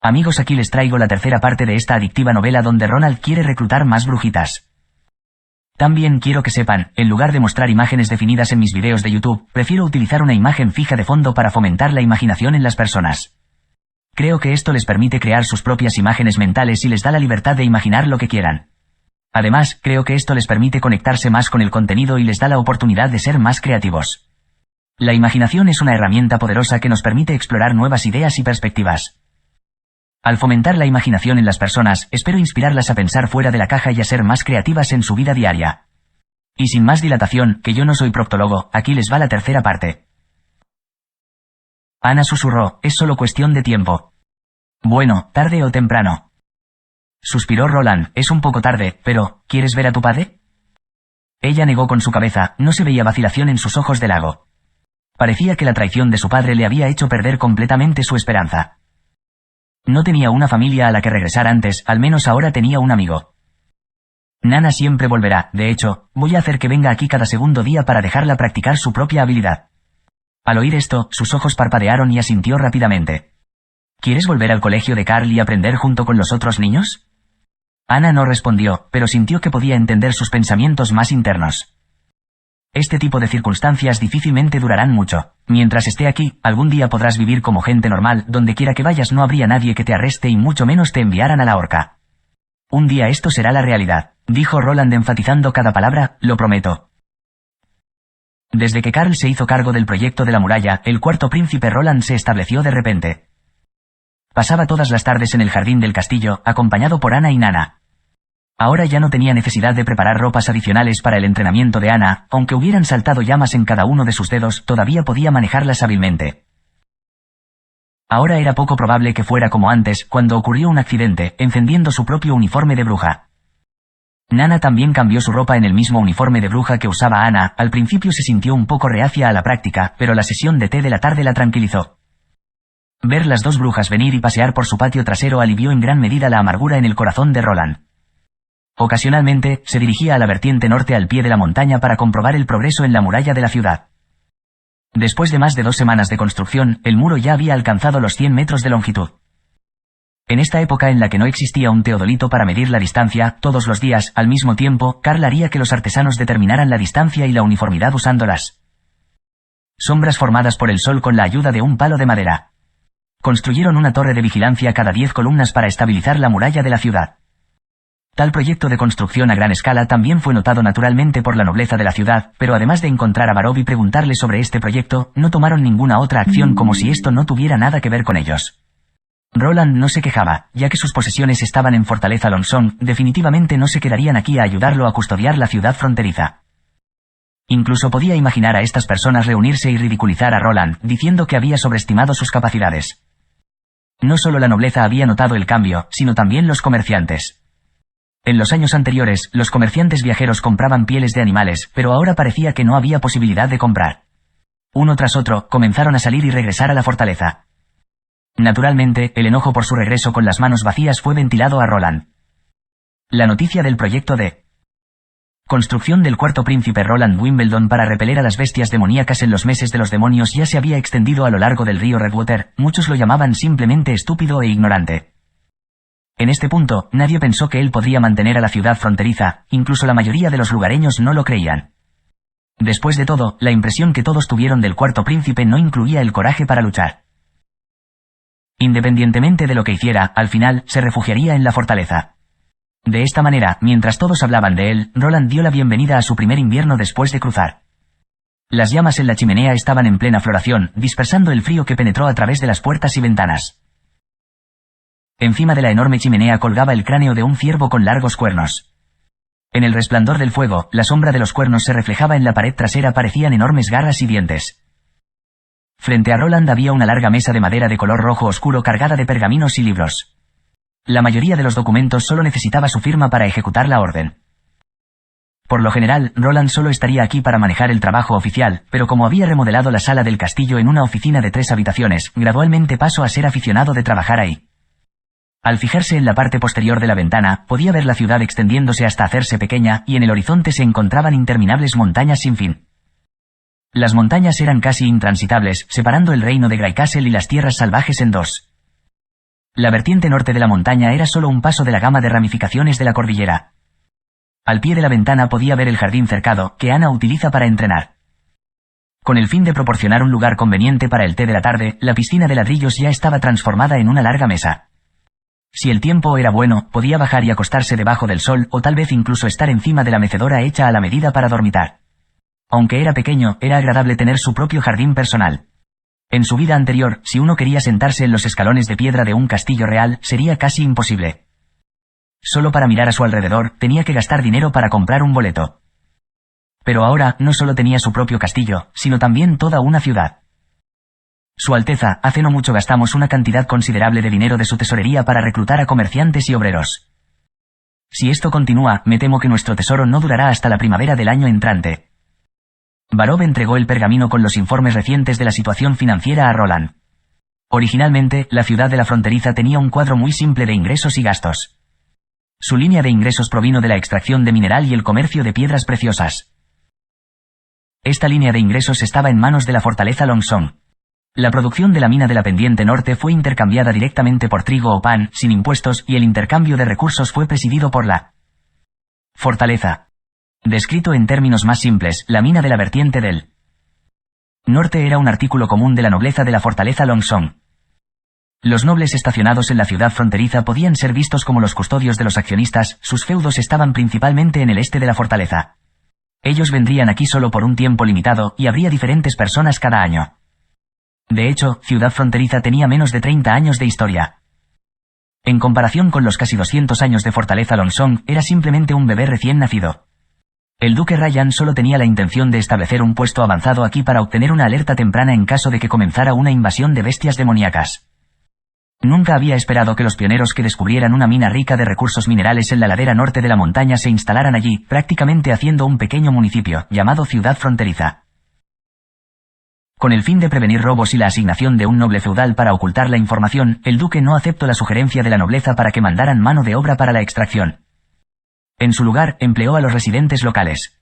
Amigos, aquí les traigo la tercera parte de esta adictiva novela donde Ronald quiere reclutar más brujitas. También quiero que sepan, en lugar de mostrar imágenes definidas en mis videos de YouTube, prefiero utilizar una imagen fija de fondo para fomentar la imaginación en las personas. Creo que esto les permite crear sus propias imágenes mentales y les da la libertad de imaginar lo que quieran. Además, creo que esto les permite conectarse más con el contenido y les da la oportunidad de ser más creativos. La imaginación es una herramienta poderosa que nos permite explorar nuevas ideas y perspectivas. Al fomentar la imaginación en las personas, espero inspirarlas a pensar fuera de la caja y a ser más creativas en su vida diaria. Y sin más dilatación, que yo no soy proctólogo, aquí les va la tercera parte. Ana susurró, es solo cuestión de tiempo. Bueno, tarde o temprano. Suspiró Roland, es un poco tarde, pero, ¿quieres ver a tu padre? Ella negó con su cabeza, no se veía vacilación en sus ojos de lago. Parecía que la traición de su padre le había hecho perder completamente su esperanza. No tenía una familia a la que regresar antes, al menos ahora tenía un amigo. Nana siempre volverá, de hecho, voy a hacer que venga aquí cada segundo día para dejarla practicar su propia habilidad. Al oír esto, sus ojos parpadearon y asintió rápidamente. ¿Quieres volver al colegio de Carl y aprender junto con los otros niños? Ana no respondió, pero sintió que podía entender sus pensamientos más internos. Este tipo de circunstancias difícilmente durarán mucho. Mientras esté aquí, algún día podrás vivir como gente normal, donde quiera que vayas no habría nadie que te arreste y mucho menos te enviaran a la horca. Un día esto será la realidad, dijo Roland enfatizando cada palabra, lo prometo. Desde que Carl se hizo cargo del proyecto de la muralla, el cuarto príncipe Roland se estableció de repente. Pasaba todas las tardes en el jardín del castillo, acompañado por Ana y Nana. Ahora ya no tenía necesidad de preparar ropas adicionales para el entrenamiento de Ana, aunque hubieran saltado llamas en cada uno de sus dedos, todavía podía manejarlas hábilmente. Ahora era poco probable que fuera como antes, cuando ocurrió un accidente, encendiendo su propio uniforme de bruja. Nana también cambió su ropa en el mismo uniforme de bruja que usaba Ana, al principio se sintió un poco reacia a la práctica, pero la sesión de té de la tarde la tranquilizó. Ver las dos brujas venir y pasear por su patio trasero alivió en gran medida la amargura en el corazón de Roland. Ocasionalmente, se dirigía a la vertiente norte al pie de la montaña para comprobar el progreso en la muralla de la ciudad. Después de más de 2 semanas de construcción, el muro ya había alcanzado los 100 metros de longitud. En esta época en la que no existía un teodolito para medir la distancia, todos los días, al mismo tiempo, Carl haría que los artesanos determinaran la distancia y la uniformidad usándolas. Sombras formadas por el sol con la ayuda de un palo de madera. Construyeron una torre de vigilancia cada 10 columnas para estabilizar la muralla de la ciudad. Tal proyecto de construcción a gran escala también fue notado naturalmente por la nobleza de la ciudad, pero además de encontrar a Barov y preguntarle sobre este proyecto, no tomaron ninguna otra acción como si esto no tuviera nada que ver con ellos. Roland no se quejaba, ya que sus posesiones estaban en Fortaleza Longsong, definitivamente no se quedarían aquí a ayudarlo a custodiar la ciudad fronteriza. Incluso podía imaginar a estas personas reunirse y ridiculizar a Roland, diciendo que había sobreestimado sus capacidades. No solo la nobleza había notado el cambio, sino también los comerciantes. En los años anteriores, los comerciantes viajeros compraban pieles de animales, pero ahora parecía que no había posibilidad de comprar. Uno tras otro, comenzaron a salir y regresar a la fortaleza. Naturalmente, el enojo por su regreso con las manos vacías fue ventilado a Roland. La noticia del proyecto de construcción del cuarto príncipe Roland Wimbledon para repeler a las bestias demoníacas en los meses de los demonios ya se había extendido a lo largo del río Redwater, muchos lo llamaban simplemente estúpido e ignorante. En este punto, nadie pensó que él podría mantener a la ciudad fronteriza, incluso la mayoría de los lugareños no lo creían. Después de todo, la impresión que todos tuvieron del cuarto príncipe no incluía el coraje para luchar. Independientemente de lo que hiciera, al final, se refugiaría en la fortaleza. De esta manera, mientras todos hablaban de él, Roland dio la bienvenida a su primer invierno después de cruzar. Las llamas en la chimenea estaban en plena floración, dispersando el frío que penetró a través de las puertas y ventanas. Encima de la enorme chimenea colgaba el cráneo de un ciervo con largos cuernos. En el resplandor del fuego, la sombra de los cuernos se reflejaba en la pared trasera, parecían enormes garras y dientes. Frente a Roland había una larga mesa de madera de color rojo oscuro cargada de pergaminos y libros. La mayoría de los documentos solo necesitaba su firma para ejecutar la orden. Por lo general, Roland solo estaría aquí para manejar el trabajo oficial, pero como había remodelado la sala del castillo en una oficina de 3 habitaciones, gradualmente pasó a ser aficionado de trabajar ahí. Al fijarse en la parte posterior de la ventana, podía ver la ciudad extendiéndose hasta hacerse pequeña, y en el horizonte se encontraban interminables montañas sin fin. Las montañas eran casi intransitables, separando el reino de Grey Castle y las tierras salvajes en dos. La vertiente norte de la montaña era solo un paso de la gama de ramificaciones de la cordillera. Al pie de la ventana podía ver el jardín cercado, que Ana utiliza para entrenar. Con el fin de proporcionar un lugar conveniente para el té de la tarde, la piscina de ladrillos ya estaba transformada en una larga mesa. Si el tiempo era bueno, podía bajar y acostarse debajo del sol o tal vez incluso estar encima de la mecedora hecha a la medida para dormitar. Aunque era pequeño, era agradable tener su propio jardín personal. En su vida anterior, si uno quería sentarse en los escalones de piedra de un castillo real, sería casi imposible. Solo para mirar a su alrededor, tenía que gastar dinero para comprar un boleto. Pero ahora, no solo tenía su propio castillo, sino también toda una ciudad. Su Alteza, hace no mucho gastamos una cantidad considerable de dinero de su tesorería para reclutar a comerciantes y obreros. Si esto continúa, me temo que nuestro tesoro no durará hasta la primavera del año entrante. Varov entregó el pergamino con los informes recientes de la situación financiera a Roland. Originalmente, la ciudad de la fronteriza tenía un cuadro muy simple de ingresos y gastos. Su línea de ingresos provino de la extracción de mineral y el comercio de piedras preciosas. Esta línea de ingresos estaba en manos de la fortaleza Longsong. La producción de la mina de la pendiente norte fue intercambiada directamente por trigo o pan, sin impuestos, y el intercambio de recursos fue presidido por la fortaleza. Descrito en términos más simples, la mina de la vertiente del norte era un artículo común de la nobleza de la fortaleza Longsong. Los nobles estacionados en la ciudad fronteriza podían ser vistos como los custodios de los accionistas, sus feudos estaban principalmente en el este de la fortaleza. Ellos vendrían aquí solo por un tiempo limitado, y habría diferentes personas cada año. De hecho, Ciudad Fronteriza tenía menos de 30 años de historia. En comparación con los casi 200 años de Fortaleza Longsong, era simplemente un bebé recién nacido. El duque Ryan solo tenía la intención de establecer un puesto avanzado aquí para obtener una alerta temprana en caso de que comenzara una invasión de bestias demoníacas. Nunca había esperado que los pioneros que descubrieran una mina rica de recursos minerales en la ladera norte de la montaña se instalaran allí, prácticamente haciendo un pequeño municipio, llamado Ciudad Fronteriza. Con el fin de prevenir robos y la asignación de un noble feudal para ocultar la información, el duque no aceptó la sugerencia de la nobleza para que mandaran mano de obra para la extracción. En su lugar, empleó a los residentes locales.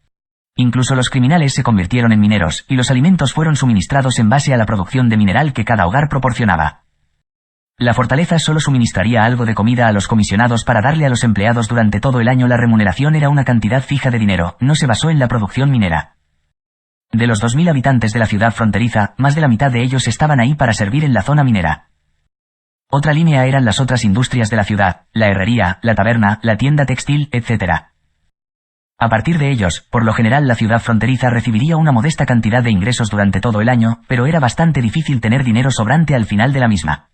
Incluso los criminales se convirtieron en mineros, y los alimentos fueron suministrados en base a la producción de mineral que cada hogar proporcionaba. La fortaleza solo suministraría algo de comida a los comisionados para darle a los empleados durante todo el año. La remuneración era una cantidad fija de dinero, no se basó en la producción minera. De los 2000 habitantes de la ciudad fronteriza, más de la mitad de ellos estaban ahí para servir en la zona minera. Otra línea eran las otras industrias de la ciudad, la herrería, la taberna, la tienda textil, etc. A partir de ellos, por lo general la ciudad fronteriza recibiría una modesta cantidad de ingresos durante todo el año, pero era bastante difícil tener dinero sobrante al final de la misma.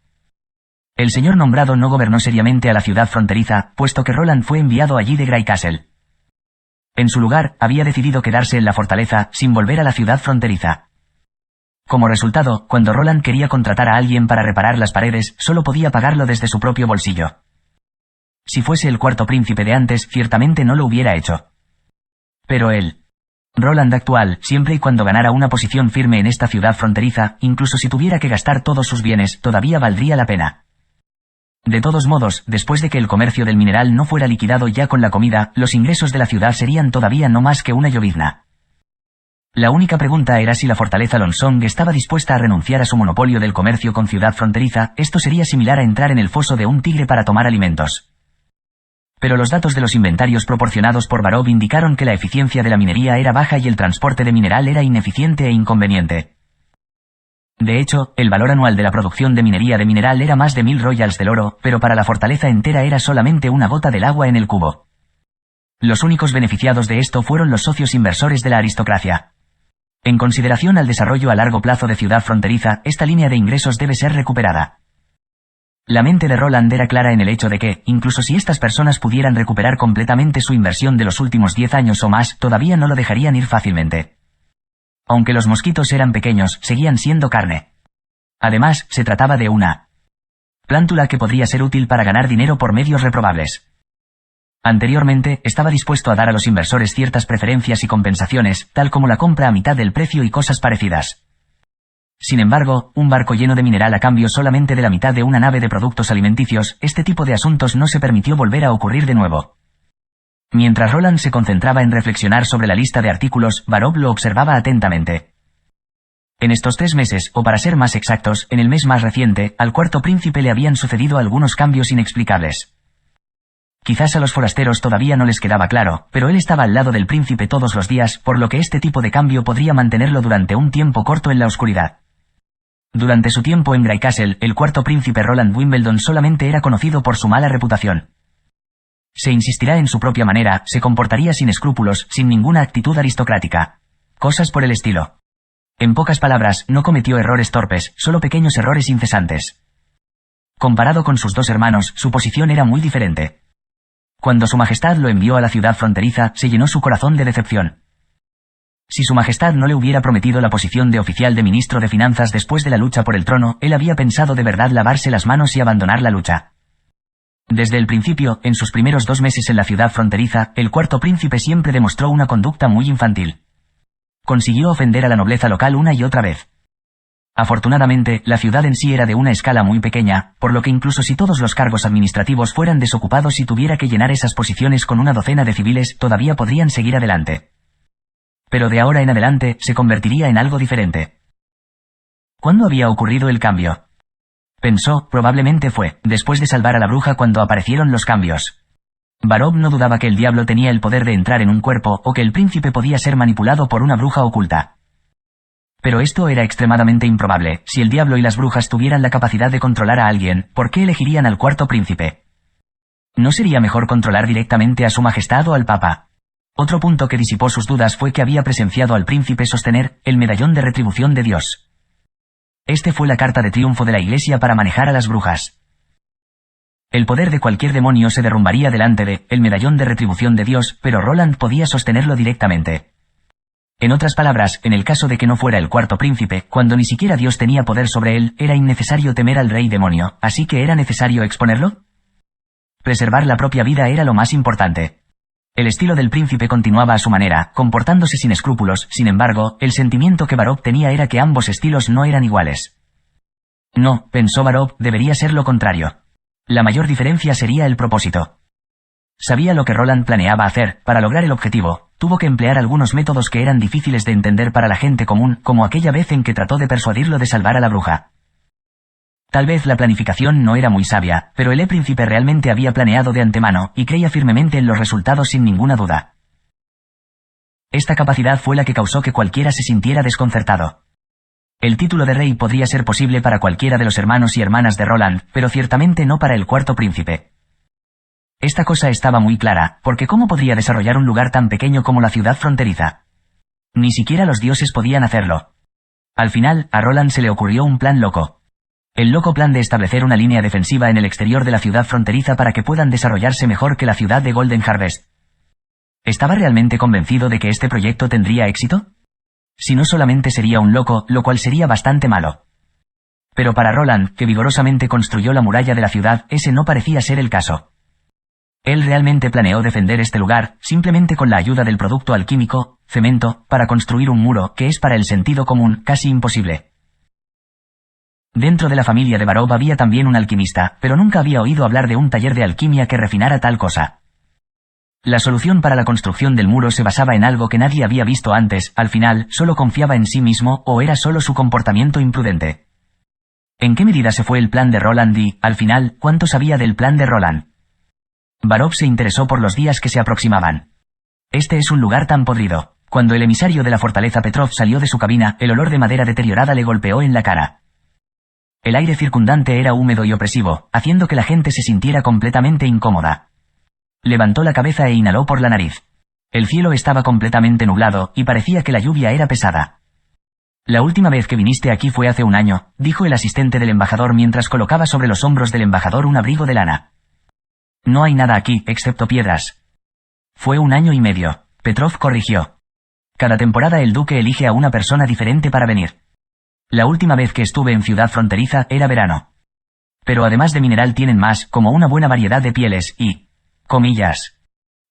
El señor nombrado no gobernó seriamente a la ciudad fronteriza, puesto que Roland fue enviado allí de Grey Castle. En su lugar, había decidido quedarse en la fortaleza, sin volver a la ciudad fronteriza. Como resultado, cuando Roland quería contratar a alguien para reparar las paredes, solo podía pagarlo desde su propio bolsillo. Si fuese el cuarto príncipe de antes, ciertamente no lo hubiera hecho. Pero el Roland actual, siempre y cuando ganara una posición firme en esta ciudad fronteriza, incluso si tuviera que gastar todos sus bienes, todavía valdría la pena. De todos modos, después de que el comercio del mineral no fuera liquidado ya con la comida, los ingresos de la ciudad serían todavía no más que una llovizna. La única pregunta era si la fortaleza Longsong estaba dispuesta a renunciar a su monopolio del comercio con ciudad fronteriza. Esto sería similar a entrar en el foso de un tigre para tomar alimentos. Pero los datos de los inventarios proporcionados por Varov indicaron que la eficiencia de la minería era baja y el transporte de mineral era ineficiente e inconveniente. De hecho, el valor anual de la producción de minería de mineral era más de 1000 royals del oro, pero para la fortaleza entera era solamente una gota del agua en el cubo. Los únicos beneficiados de esto fueron los socios inversores de la aristocracia. En consideración al desarrollo a largo plazo de ciudad fronteriza, esta línea de ingresos debe ser recuperada. La mente de Roland era clara en el hecho de que, incluso si estas personas pudieran recuperar completamente su inversión de los últimos 10 años o más, todavía no lo dejarían ir fácilmente. Aunque los mosquitos eran pequeños, seguían siendo carne. Además, se trataba de una plántula que podría ser útil para ganar dinero por medios reprobables. Anteriormente, estaba dispuesto a dar a los inversores ciertas preferencias y compensaciones, tal como la compra a mitad del precio y cosas parecidas. Sin embargo, un barco lleno de mineral a cambio solamente de la mitad de una nave de productos alimenticios, este tipo de asuntos no se permitió volver a ocurrir de nuevo. Mientras Roland se concentraba en reflexionar sobre la lista de artículos, Varov lo observaba atentamente. En estos 3 meses, o para ser más exactos, en el mes más reciente, al cuarto príncipe le habían sucedido algunos cambios inexplicables. Quizás a los forasteros todavía no les quedaba claro, pero él estaba al lado del príncipe todos los días, por lo que este tipo de cambio podría mantenerlo durante un tiempo corto en la oscuridad. Durante su tiempo en Grey Castle, el cuarto príncipe Roland Wimbledon solamente era conocido por su mala reputación. Se insistirá en su propia manera, se comportaría sin escrúpulos, sin ninguna actitud aristocrática. Cosas por el estilo. En pocas palabras, no cometió errores torpes, solo pequeños errores incesantes. Comparado con sus 2 hermanos, su posición era muy diferente. Cuando su majestad lo envió a la ciudad fronteriza, se llenó su corazón de decepción. Si su majestad no le hubiera prometido la posición de oficial de ministro de finanzas después de la lucha por el trono, él había pensado de verdad lavarse las manos y abandonar la lucha. Desde el principio, en sus primeros 2 meses en la ciudad fronteriza, el cuarto príncipe siempre demostró una conducta muy infantil. Consiguió ofender a la nobleza local una y otra vez. Afortunadamente, la ciudad en sí era de una escala muy pequeña, por lo que incluso si todos los cargos administrativos fueran desocupados y tuviera que llenar esas posiciones con una docena de civiles, todavía podrían seguir adelante. Pero de ahora en adelante, se convertiría en algo diferente. ¿Cuándo había ocurrido el cambio? Pensó, probablemente fue, después de salvar a la bruja cuando aparecieron los cambios. Barov no dudaba que el diablo tenía el poder de entrar en un cuerpo o que el príncipe podía ser manipulado por una bruja oculta. Pero esto era extremadamente improbable. Si el diablo y las brujas tuvieran la capacidad de controlar a alguien, ¿por qué elegirían al cuarto príncipe? ¿No sería mejor controlar directamente a su majestad o al papa? Otro punto que disipó sus dudas fue que había presenciado al príncipe sostener el medallón de retribución de Dios. Este fue la carta de triunfo de la Iglesia para manejar a las brujas. El poder de cualquier demonio se derrumbaría delante de el medallón de retribución de Dios, pero Roland podía sostenerlo directamente. En otras palabras, en el caso de que no fuera el cuarto príncipe, cuando ni siquiera Dios tenía poder sobre él, era innecesario temer al rey demonio, así que ¿era necesario exponerlo? Preservar la propia vida era lo más importante. El estilo del príncipe continuaba a su manera, comportándose sin escrúpulos, sin embargo, el sentimiento que Barov tenía era que ambos estilos no eran iguales. No, pensó Barov, debería ser lo contrario. La mayor diferencia sería el propósito. Sabía lo que Roland planeaba hacer. Para lograr el objetivo, tuvo que emplear algunos métodos que eran difíciles de entender para la gente común, como aquella vez en que trató de persuadirlo de salvar a la bruja. Tal vez la planificación no era muy sabia, pero el príncipe realmente había planeado de antemano, y creía firmemente en los resultados sin ninguna duda. Esta capacidad fue la que causó que cualquiera se sintiera desconcertado. El título de rey podría ser posible para cualquiera de los hermanos y hermanas de Roland, pero ciertamente no para el cuarto príncipe. Esta cosa estaba muy clara, porque ¿cómo podría desarrollar un lugar tan pequeño como la ciudad fronteriza? Ni siquiera los dioses podían hacerlo. Al final, a Roland se le ocurrió un plan loco. El loco plan de establecer una línea defensiva en el exterior de la ciudad fronteriza para que puedan desarrollarse mejor que la ciudad de Golden Harvest. ¿Estaba realmente convencido de que este proyecto tendría éxito? Si no, solamente sería un loco, lo cual sería bastante malo. Pero para Roland, que vigorosamente construyó la muralla de la ciudad, ese no parecía ser el caso. Él realmente planeó defender este lugar, simplemente con la ayuda del producto alquímico, cemento, para construir un muro, que es para el sentido común, casi imposible. Dentro de la familia de Barov había también un alquimista, pero nunca había oído hablar de un taller de alquimia que refinara tal cosa. La solución para la construcción del muro se basaba en algo que nadie había visto antes. Al final, solo confiaba en sí mismo, o era solo su comportamiento imprudente. ¿En qué medida se fue el plan de Roland y, al final, cuánto sabía del plan de Roland? Barov se interesó por los días que se aproximaban. Este es un lugar tan podrido. Cuando el emisario de la fortaleza Petrov salió de su cabina, el olor de madera deteriorada le golpeó en la cara. El aire circundante era húmedo y opresivo, haciendo que la gente se sintiera completamente incómoda. Levantó la cabeza e inhaló por la nariz. El cielo estaba completamente nublado, y parecía que la lluvia era pesada. La última vez que viniste aquí fue hace un año, dijo el asistente del embajador mientras colocaba sobre los hombros del embajador un abrigo de lana. No hay nada aquí, excepto piedras. Fue 1 año y medio, Petrov corrigió. Cada temporada el duque elige a una persona diferente para venir. La última vez que estuve en ciudad fronteriza era verano. Pero además de mineral tienen más, como una buena variedad de pieles y... comillas.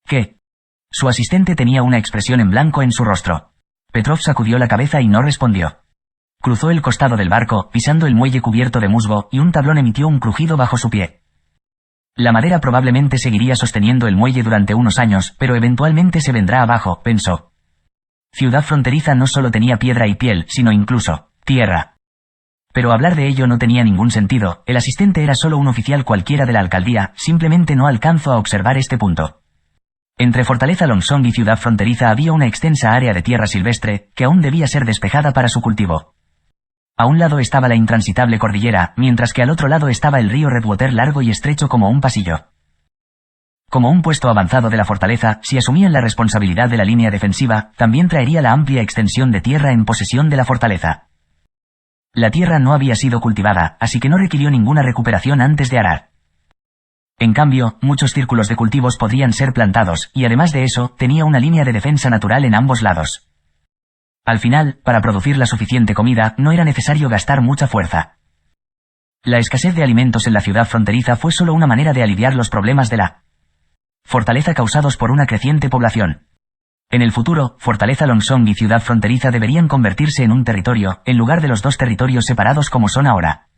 ¿Qué? Su asistente tenía una expresión en blanco en su rostro. Petrov sacudió la cabeza y no respondió. Cruzó el costado del barco, pisando el muelle cubierto de musgo, y un tablón emitió un crujido bajo su pie. La madera probablemente seguiría sosteniendo el muelle durante unos años, pero eventualmente se vendrá abajo, pensó. Ciudad fronteriza no solo tenía piedra y piel, sino incluso Tierra. Pero hablar de ello no tenía ningún sentido, el asistente era solo un oficial cualquiera de la alcaldía, simplemente no alcanzó a observar este punto. Entre Fortaleza Longsong y ciudad fronteriza había una extensa área de tierra silvestre, que aún debía ser despejada para su cultivo. A un lado estaba la intransitable cordillera, mientras que al otro lado estaba el río Redwater largo y estrecho como un pasillo. Como un puesto avanzado de la fortaleza, si asumían la responsabilidad de la línea defensiva, también traería la amplia extensión de tierra en posesión de la fortaleza. La tierra no había sido cultivada, así que no requirió ninguna recuperación antes de arar. En cambio, muchos círculos de cultivos podrían ser plantados, y además de eso, tenía una línea de defensa natural en ambos lados. Al final, para producir la suficiente comida, no era necesario gastar mucha fuerza. La escasez de alimentos en la ciudad fronteriza fue solo una manera de aliviar los problemas de la fortaleza causados por una creciente población. En el futuro, Fortaleza Longsong y ciudad fronteriza deberían convertirse en un territorio, en lugar de los dos territorios separados como son ahora.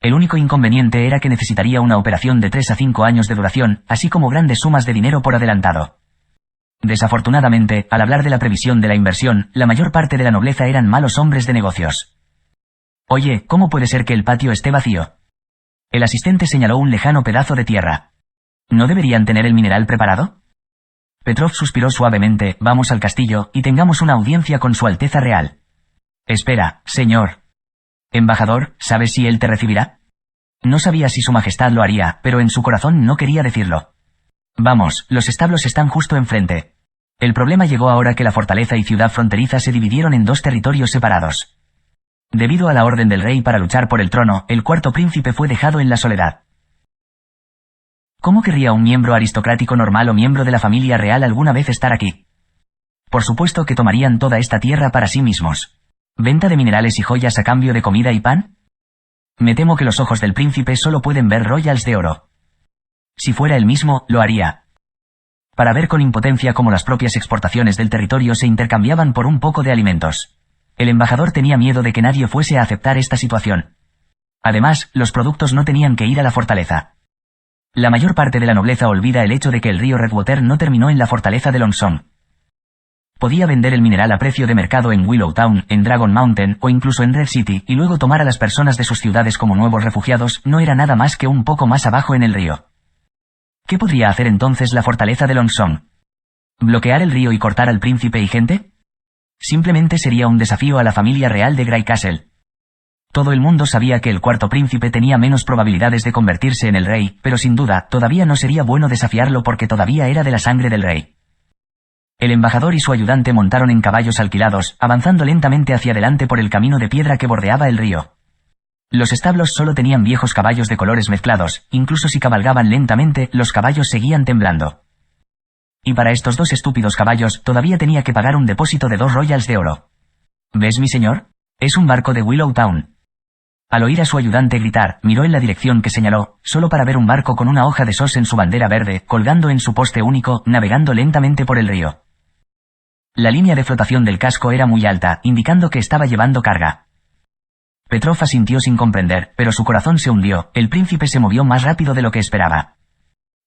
El único inconveniente era que necesitaría una operación de 3 a 5 años de duración, así como grandes sumas de dinero por adelantado. Desafortunadamente, al hablar de la previsión de la inversión, la mayor parte de la nobleza eran malos hombres de negocios. Oye, ¿cómo puede ser que el patio esté vacío? El asistente señaló un lejano pedazo de tierra. ¿No deberían tener el mineral preparado? Petrov suspiró suavemente, vamos al castillo, y tengamos una audiencia con su Alteza Real. Espera, señor. Embajador, ¿sabes si él te recibirá? No sabía si su majestad lo haría, pero en su corazón no quería decirlo. Vamos, los establos están justo enfrente. El problema llegó ahora que la fortaleza y ciudad fronteriza se dividieron en dos territorios separados. Debido a la orden del rey para luchar por el trono, el cuarto príncipe fue dejado en la soledad. ¿Cómo querría un miembro aristocrático normal o miembro de la familia real alguna vez estar aquí? Por supuesto que tomarían toda esta tierra para sí mismos. ¿Venta de minerales y joyas a cambio de comida y pan? Me temo que los ojos del príncipe solo pueden ver royals de oro. Si fuera él mismo, lo haría. Para ver con impotencia cómo las propias exportaciones del territorio se intercambiaban por un poco de alimentos. El embajador tenía miedo de que nadie fuese a aceptar esta situación. Además, los productos no tenían que ir a la fortaleza. La mayor parte de la nobleza olvida el hecho de que el río Redwater no terminó en la fortaleza de Longsong. Podía vender el mineral a precio de mercado en Willowtown, en Dragon Mountain, o incluso en Red City, y luego tomar a las personas de sus ciudades como nuevos refugiados, no era nada más que un poco más abajo en el río. ¿Qué podría hacer entonces la fortaleza de Longsong? ¿Bloquear el río y cortar al príncipe y gente? Simplemente sería un desafío a la familia real de Grey Castle. Todo el mundo sabía que el cuarto príncipe tenía menos probabilidades de convertirse en el rey, pero sin duda, todavía no sería bueno desafiarlo porque todavía era de la sangre del rey. El embajador y su ayudante montaron en caballos alquilados, avanzando lentamente hacia adelante por el camino de piedra que bordeaba el río. Los establos solo tenían viejos caballos de colores mezclados, incluso si cabalgaban lentamente, los caballos seguían temblando. Y para estos dos estúpidos caballos, todavía tenía que pagar un depósito de 2 royals de oro. ¿Ves, mi señor? Es un barco de Willowtown. Al oír a su ayudante gritar, miró en la dirección que señaló, solo para ver un barco con una hoja de sos en su bandera verde, colgando en su poste único, navegando lentamente por el río. La línea de flotación del casco era muy alta, indicando que estaba llevando carga. Petrov asintió sin comprender, pero su corazón se hundió, el príncipe se movió más rápido de lo que esperaba.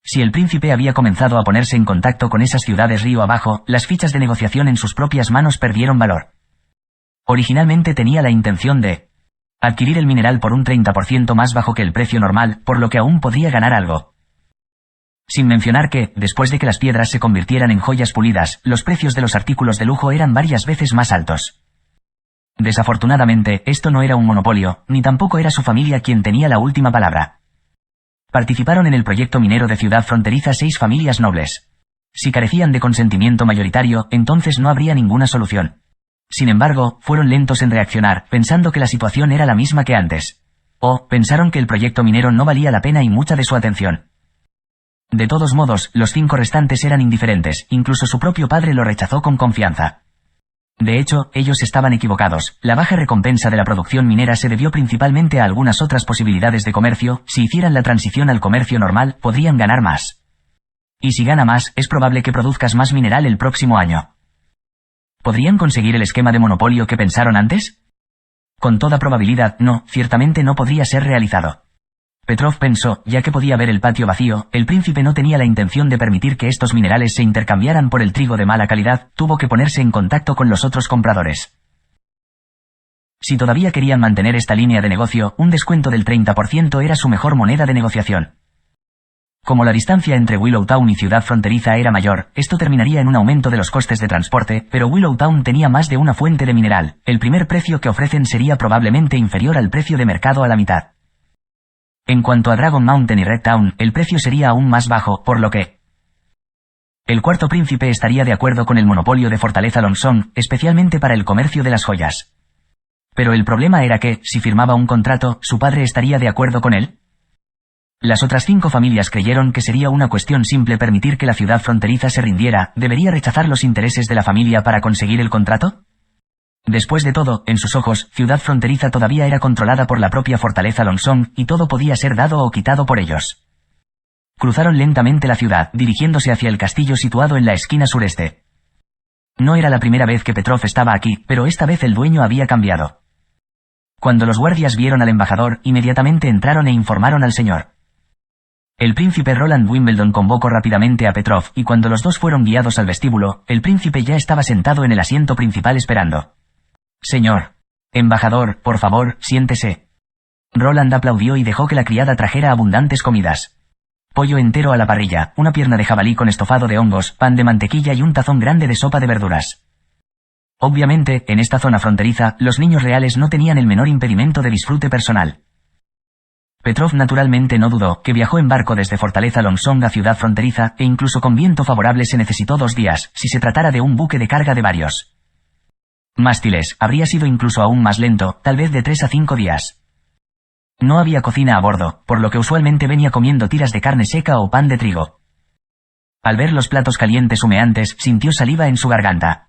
Si el príncipe había comenzado a ponerse en contacto con esas ciudades río abajo, las fichas de negociación en sus propias manos perdieron valor. Originalmente tenía la intención de adquirir el mineral por un 30% más bajo que el precio normal, por lo que aún podría ganar algo. Sin mencionar que, después de que las piedras se convirtieran en joyas pulidas, los precios de los artículos de lujo eran varias veces más altos. Desafortunadamente, esto no era un monopolio, ni tampoco era su familia quien tenía la última palabra. Participaron en el proyecto minero de ciudad fronteriza 6 familias nobles. Si carecían de consentimiento mayoritario, entonces no habría ninguna solución. Sin embargo, fueron lentos en reaccionar, pensando que la situación era la misma que antes. O, pensaron que el proyecto minero no valía la pena y mucha de su atención. De todos modos, los 5 restantes eran indiferentes, incluso su propio padre lo rechazó con confianza. De hecho, ellos estaban equivocados, la baja recompensa de la producción minera se debió principalmente a algunas otras posibilidades de comercio, si hicieran la transición al comercio normal, podrían ganar más. Y si gana más, es probable que produzcas más mineral el próximo año. ¿Podrían conseguir el esquema de monopolio que pensaron antes? Con toda probabilidad, no, ciertamente no podría ser realizado. Petrov pensó, ya que podía ver el patio vacío, el príncipe no tenía la intención de permitir que estos minerales se intercambiaran por el trigo de mala calidad, tuvo que ponerse en contacto con los otros compradores. Si todavía querían mantener esta línea de negocio, un descuento del 30% era su mejor moneda de negociación. Como la distancia entre Willowtown y ciudad fronteriza era mayor, esto terminaría en un aumento de los costes de transporte, pero Willowtown tenía más de una fuente de mineral. El primer precio que ofrecen sería probablemente inferior al precio de mercado a la mitad. En cuanto a Dragon Mountain y Red Town, el precio sería aún más bajo, por lo que el cuarto príncipe estaría de acuerdo con el monopolio de Fortaleza Longsong, especialmente para el comercio de las joyas. Pero el problema era que, si firmaba un contrato, ¿su padre estaría de acuerdo con él? Las otras 5 familias creyeron que sería una cuestión simple permitir que la ciudad fronteriza se rindiera. ¿Debería rechazar los intereses de la familia para conseguir el contrato? Después de todo, en sus ojos, ciudad fronteriza todavía era controlada por la propia Fortaleza Longsong, y todo podía ser dado o quitado por ellos. Cruzaron lentamente la ciudad, dirigiéndose hacia el castillo situado en la esquina sureste. No era la primera vez que Petrov estaba aquí, pero esta vez el dueño había cambiado. Cuando los guardias vieron al embajador, inmediatamente entraron e informaron al señor. El príncipe Roland Wimbledon convocó rápidamente a Petrov, y cuando los dos fueron guiados al vestíbulo, el príncipe ya estaba sentado en el asiento principal esperando. Señor. Embajador, por favor, siéntese. Roland aplaudió y dejó que la criada trajera abundantes comidas. Pollo entero a la parrilla, una pierna de jabalí con estofado de hongos, pan de mantequilla y un tazón grande de sopa de verduras. Obviamente, en esta zona fronteriza, los niños reales no tenían el menor impedimento de disfrute personal. Petrov naturalmente no dudó, que viajó en barco desde Fortaleza Longsong a ciudad fronteriza, e incluso con viento favorable se necesitó 2 días, si se tratara de un buque de carga de varios mástiles, habría sido incluso aún más lento, tal vez de 3 a 5 días. No había cocina a bordo, por lo que usualmente venía comiendo tiras de carne seca o pan de trigo. Al ver los platos calientes humeantes, sintió saliva en su garganta.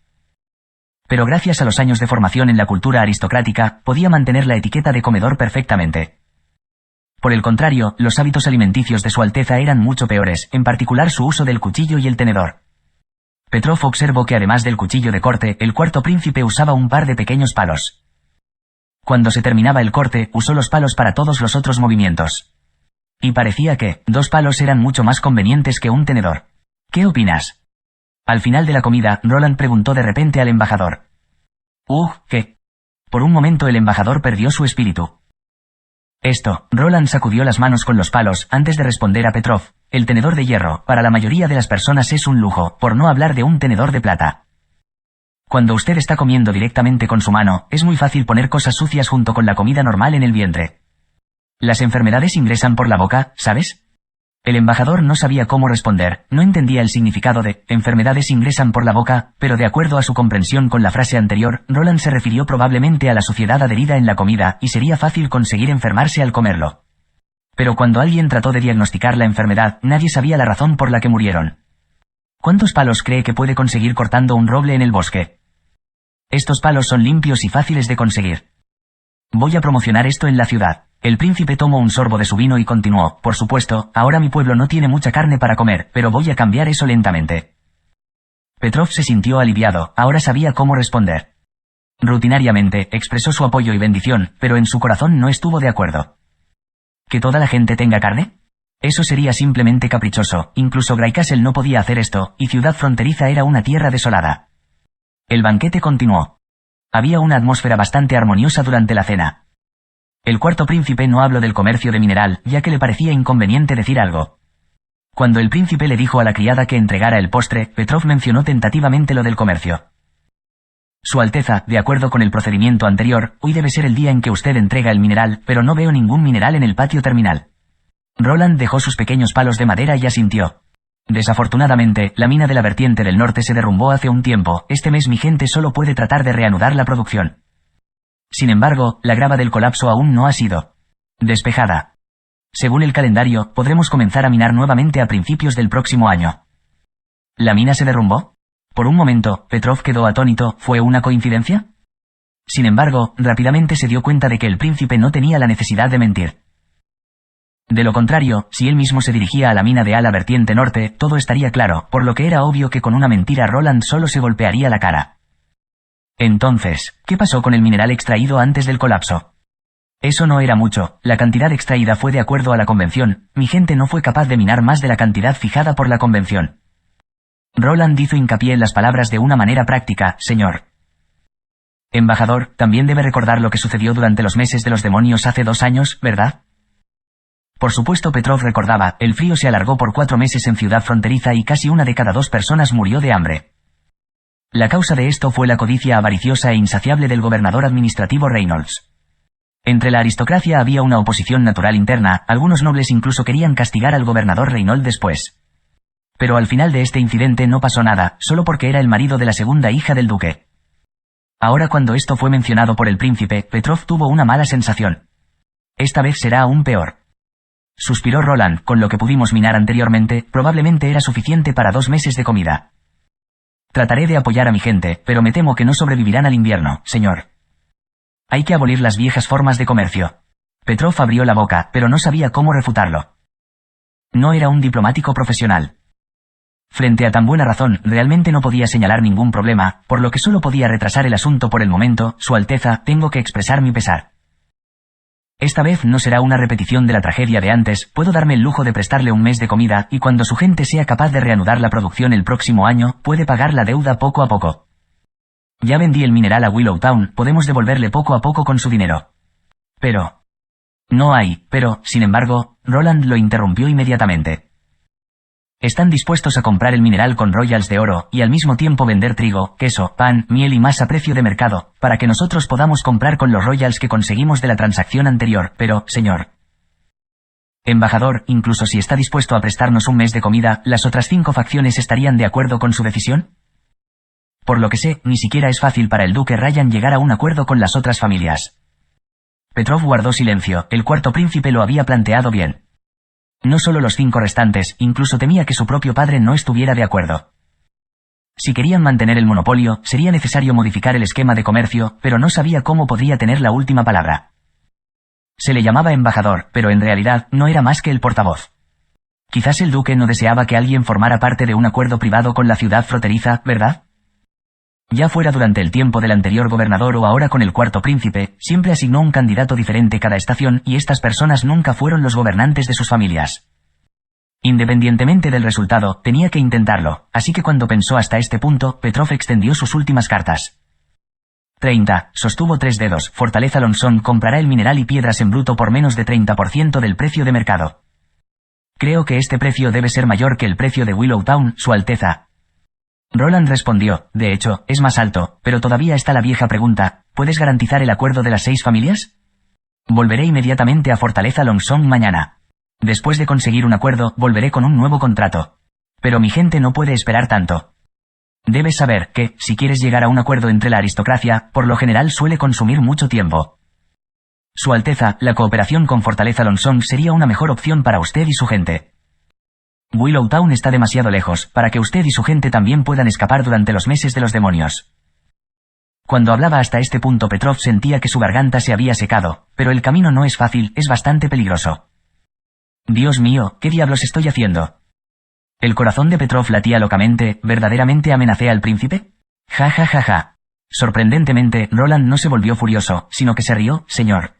Pero gracias a los años de formación en la cultura aristocrática, podía mantener la etiqueta de comedor perfectamente. Por el contrario, los hábitos alimenticios de Su Alteza eran mucho peores, en particular su uso del cuchillo y el tenedor. Petrov observó que además del cuchillo de corte, el cuarto príncipe usaba un par de pequeños palos. Cuando se terminaba el corte, usó los palos para todos los otros movimientos. Y parecía que 2 palos eran mucho más convenientes que un tenedor. ¿Qué opinas? Al final de la comida, Roland preguntó de repente al embajador. ¿Qué? Por un momento el embajador perdió su espíritu. Roland sacudió las manos con los palos antes de responder a Petrov. El tenedor de hierro, para la mayoría de las personas es un lujo, por no hablar de un tenedor de plata. Cuando usted está comiendo directamente con su mano, es muy fácil poner cosas sucias junto con la comida normal en el vientre. Las enfermedades ingresan por la boca, ¿sabes? El embajador no sabía cómo responder, no entendía el significado de enfermedades ingresan por la boca, pero de acuerdo a su comprensión con la frase anterior, Roland se refirió probablemente a la suciedad adherida en la comida, y sería fácil conseguir enfermarse al comerlo. Pero cuando alguien trató de diagnosticar la enfermedad, nadie sabía la razón por la que murieron. ¿Cuántos palos cree que puede conseguir cortando un roble en el bosque? Estos palos son limpios y fáciles de conseguir. Voy a promocionar esto en la ciudad. El príncipe tomó un sorbo de su vino y continuó, por supuesto, ahora mi pueblo no tiene mucha carne para comer, pero voy a cambiar eso lentamente. Petrov se sintió aliviado, ahora sabía cómo responder. Rutinariamente, expresó su apoyo y bendición, pero en su corazón no estuvo de acuerdo. ¿Que toda la gente tenga carne? Eso sería simplemente caprichoso, incluso Grey Castle no podía hacer esto, y ciudad fronteriza era una tierra desolada. El banquete continuó. Había una atmósfera bastante armoniosa durante la cena. El cuarto príncipe no habló del comercio de mineral, ya que le parecía inconveniente decir algo. Cuando el príncipe le dijo a la criada que entregara el postre, Petrov mencionó tentativamente lo del comercio. Su Alteza, de acuerdo con el procedimiento anterior, hoy debe ser el día en que usted entrega el mineral, pero no veo ningún mineral en el patio terminal. Roland dejó sus pequeños palos de madera y asintió. Desafortunadamente, la mina de la vertiente del norte se derrumbó hace un tiempo, este mes mi gente solo puede tratar de reanudar la producción. Sin embargo, la grava del colapso aún no ha sido despejada. Según el calendario, podremos comenzar a minar nuevamente a principios del próximo año. ¿La mina se derrumbó? Por un momento, Petrov quedó atónito, ¿fue una coincidencia? Sin embargo, rápidamente se dio cuenta de que el príncipe no tenía la necesidad de mentir. De lo contrario, si él mismo se dirigía a la mina de Ala vertiente norte, todo estaría claro, por lo que era obvio que con una mentira Roland solo se golpearía la cara. Entonces, ¿qué pasó con el mineral extraído antes del colapso? Eso no era mucho, la cantidad extraída fue de acuerdo a la convención, mi gente no fue capaz de minar más de la cantidad fijada por la convención. Roland hizo hincapié en las palabras de una manera práctica, señor. Embajador, también debe recordar lo que sucedió durante los meses de los demonios hace 2 años, ¿verdad? Por supuesto Petrov recordaba, el frío se alargó por 4 meses en Ciudad Fronteriza y casi 1 de cada 2 personas murió de hambre. La causa de esto fue la codicia avariciosa e insaciable del gobernador administrativo Reynolds. Entre la aristocracia había una oposición natural interna, algunos nobles incluso querían castigar al gobernador Reynolds después. Pero al final de este incidente no pasó nada, solo porque era el marido de la segunda hija del duque. Ahora cuando esto fue mencionado por el príncipe, Petrov tuvo una mala sensación. Esta vez será aún peor. Suspiró Roland, con lo que pudimos minar anteriormente, probablemente era suficiente para 2 meses de comida. Trataré de apoyar a mi gente, pero me temo que no sobrevivirán al invierno, señor. Hay que abolir las viejas formas de comercio. Petrov abrió la boca, pero no sabía cómo refutarlo. No era un diplomático profesional. Frente a tan buena razón, realmente no podía señalar ningún problema, por lo que solo podía retrasar el asunto por el momento. Su Alteza, tengo que expresar mi pesar. Esta vez no será una repetición de la tragedia de antes, puedo darme el lujo de prestarle 1 mes de comida, y cuando su gente sea capaz de reanudar la producción el próximo año, puede pagar la deuda poco a poco. Ya vendí el mineral a Willowtown, podemos devolverle poco a poco con su dinero. Pero... No hay, pero, sin embargo, Roland lo interrumpió inmediatamente. Están dispuestos a comprar el mineral con royals de oro, y al mismo tiempo vender trigo, queso, pan, miel y más a precio de mercado, para que nosotros podamos comprar con los royals que conseguimos de la transacción anterior, pero, señor. Embajador, incluso si está dispuesto a prestarnos 1 mes de comida, ¿las otras 5 facciones estarían de acuerdo con su decisión? Por lo que sé, ni siquiera es fácil para el duque Ryan llegar a un acuerdo con las otras familias. Petrov guardó silencio, el cuarto príncipe lo había planteado bien. No solo los 5 restantes, incluso temía que su propio padre no estuviera de acuerdo. Si querían mantener el monopolio, sería necesario modificar el esquema de comercio, pero no sabía cómo podría tener la última palabra. Se le llamaba embajador, pero en realidad no era más que el portavoz. Quizás el duque no deseaba que alguien formara parte de un acuerdo privado con la ciudad fronteriza, ¿verdad? Ya fuera durante el tiempo del anterior gobernador o ahora con el cuarto príncipe, siempre asignó un candidato diferente cada estación y estas personas nunca fueron los gobernantes de sus familias. Independientemente del resultado, tenía que intentarlo, así que cuando pensó hasta este punto, Petrov extendió sus últimas cartas. 30. Sostuvo 3 dedos. Fortaleza Lonson comprará el mineral y piedras en bruto por menos de 30% del precio de mercado. Creo que este precio debe ser mayor que el precio de Willowtown, Su Alteza. Roland respondió, de hecho, es más alto, pero todavía está la vieja pregunta, ¿puedes garantizar el acuerdo de las 6 familias? Volveré inmediatamente a Fortaleza Longsong mañana. Después de conseguir un acuerdo, volveré con un nuevo contrato. Pero mi gente no puede esperar tanto. Debes saber que, si quieres llegar a un acuerdo entre la aristocracia, por lo general suele consumir mucho tiempo. Su Alteza, la cooperación con Fortaleza Longsong sería una mejor opción para usted y su gente. Willowtown está demasiado lejos, para que usted y su gente también puedan escapar durante los meses de los demonios. Cuando hablaba hasta este punto Petrov sentía que su garganta se había secado, pero el camino no es fácil, es bastante peligroso. Dios mío, ¿qué diablos estoy haciendo? El corazón de Petrov latía locamente, ¿verdaderamente amenacé al príncipe? Ja ja ja ja. Sorprendentemente, Roland no se volvió furioso, sino que se rió, señor.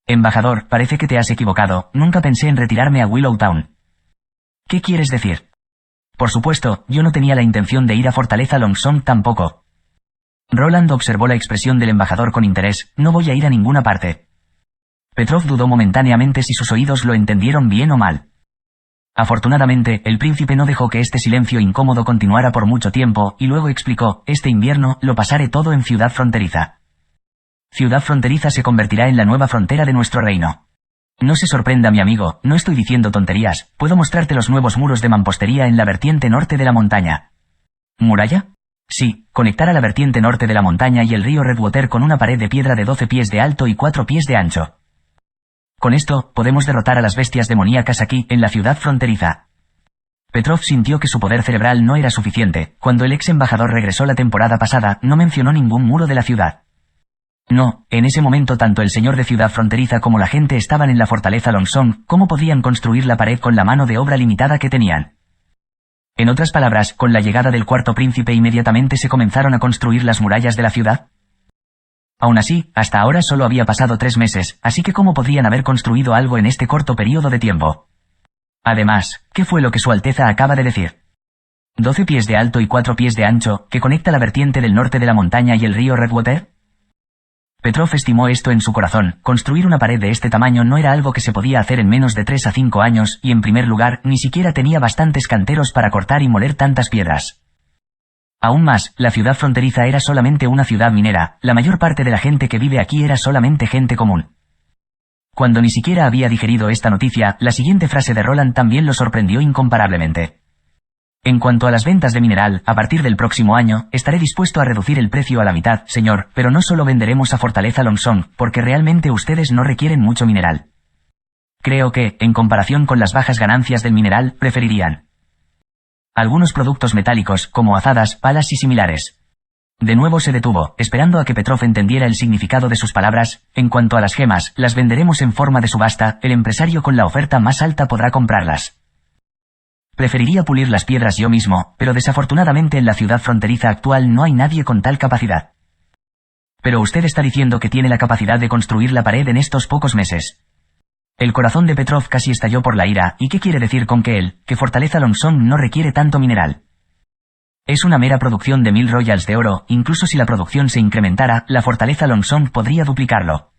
Embajador, parece que te has equivocado, nunca pensé en retirarme a Willowtown. ¿Qué quieres decir? Por supuesto, yo no tenía la intención de ir a Fortaleza Longsong tampoco. Roland observó la expresión del embajador con interés, no voy a ir a ninguna parte. Petrov dudó momentáneamente si sus oídos lo entendieron bien o mal. Afortunadamente, el príncipe no dejó que este silencio incómodo continuara por mucho tiempo, y luego explicó, este invierno, lo pasaré todo en Ciudad Fronteriza. Ciudad Fronteriza se convertirá en la nueva frontera de nuestro reino. No se sorprenda mi amigo, no estoy diciendo tonterías, puedo mostrarte los nuevos muros de mampostería en la vertiente norte de la montaña. ¿Muralla? Sí, conectar a la vertiente norte de la montaña y el río Redwater con una pared de piedra de 12 pies de alto y 4 pies de ancho. Con esto, podemos derrotar a las bestias demoníacas aquí, en la ciudad fronteriza. Petrov sintió que su poder cerebral no era suficiente, cuando el ex embajador regresó la temporada pasada, no mencionó ningún muro de la ciudad. No, en ese momento tanto el señor de Ciudad Fronteriza como la gente estaban en la fortaleza Longsong, ¿cómo podían construir la pared con la mano de obra limitada que tenían? En otras palabras, con la llegada del cuarto príncipe inmediatamente se comenzaron a construir las murallas de la ciudad. Aún así, hasta ahora solo había pasado 3 meses, así que ¿cómo podrían haber construido algo en este corto periodo de tiempo? Además, ¿qué fue lo que Su Alteza acaba de decir? 12 pies de alto y 4 pies de ancho, que conecta la vertiente del norte de la montaña y el río Redwater. Petrov estimó esto en su corazón: construir una pared de este tamaño no era algo que se podía hacer en menos de 3 a 5 años, y en primer lugar, ni siquiera tenía bastantes canteros para cortar y moler tantas piedras. Aún más, la ciudad fronteriza era solamente una ciudad minera, la mayor parte de la gente que vive aquí era solamente gente común. Cuando ni siquiera había digerido esta noticia, la siguiente frase de Roland también lo sorprendió incomparablemente. En cuanto a las ventas de mineral, a partir del próximo año, estaré dispuesto a reducir el precio a la mitad, señor, pero no solo venderemos a Fortaleza Longsong, porque realmente ustedes no requieren mucho mineral. Creo que, en comparación con las bajas ganancias del mineral, preferirían algunos productos metálicos, como azadas, palas y similares. De nuevo se detuvo, esperando a que Petrov entendiera el significado de sus palabras. En cuanto a las gemas, las venderemos en forma de subasta, el empresario con la oferta más alta podrá comprarlas. Preferiría pulir las piedras yo mismo, pero desafortunadamente en la ciudad fronteriza actual no hay nadie con tal capacidad. Pero usted está diciendo que tiene la capacidad de construir la pared en estos pocos meses. El corazón de Petrov casi estalló por la ira. ¿Y qué quiere decir con que Fortaleza Longsong no requiere tanto mineral? Es una mera producción de 1000 royals de oro. Incluso si la producción se incrementara, la Fortaleza Longsong podría duplicarlo.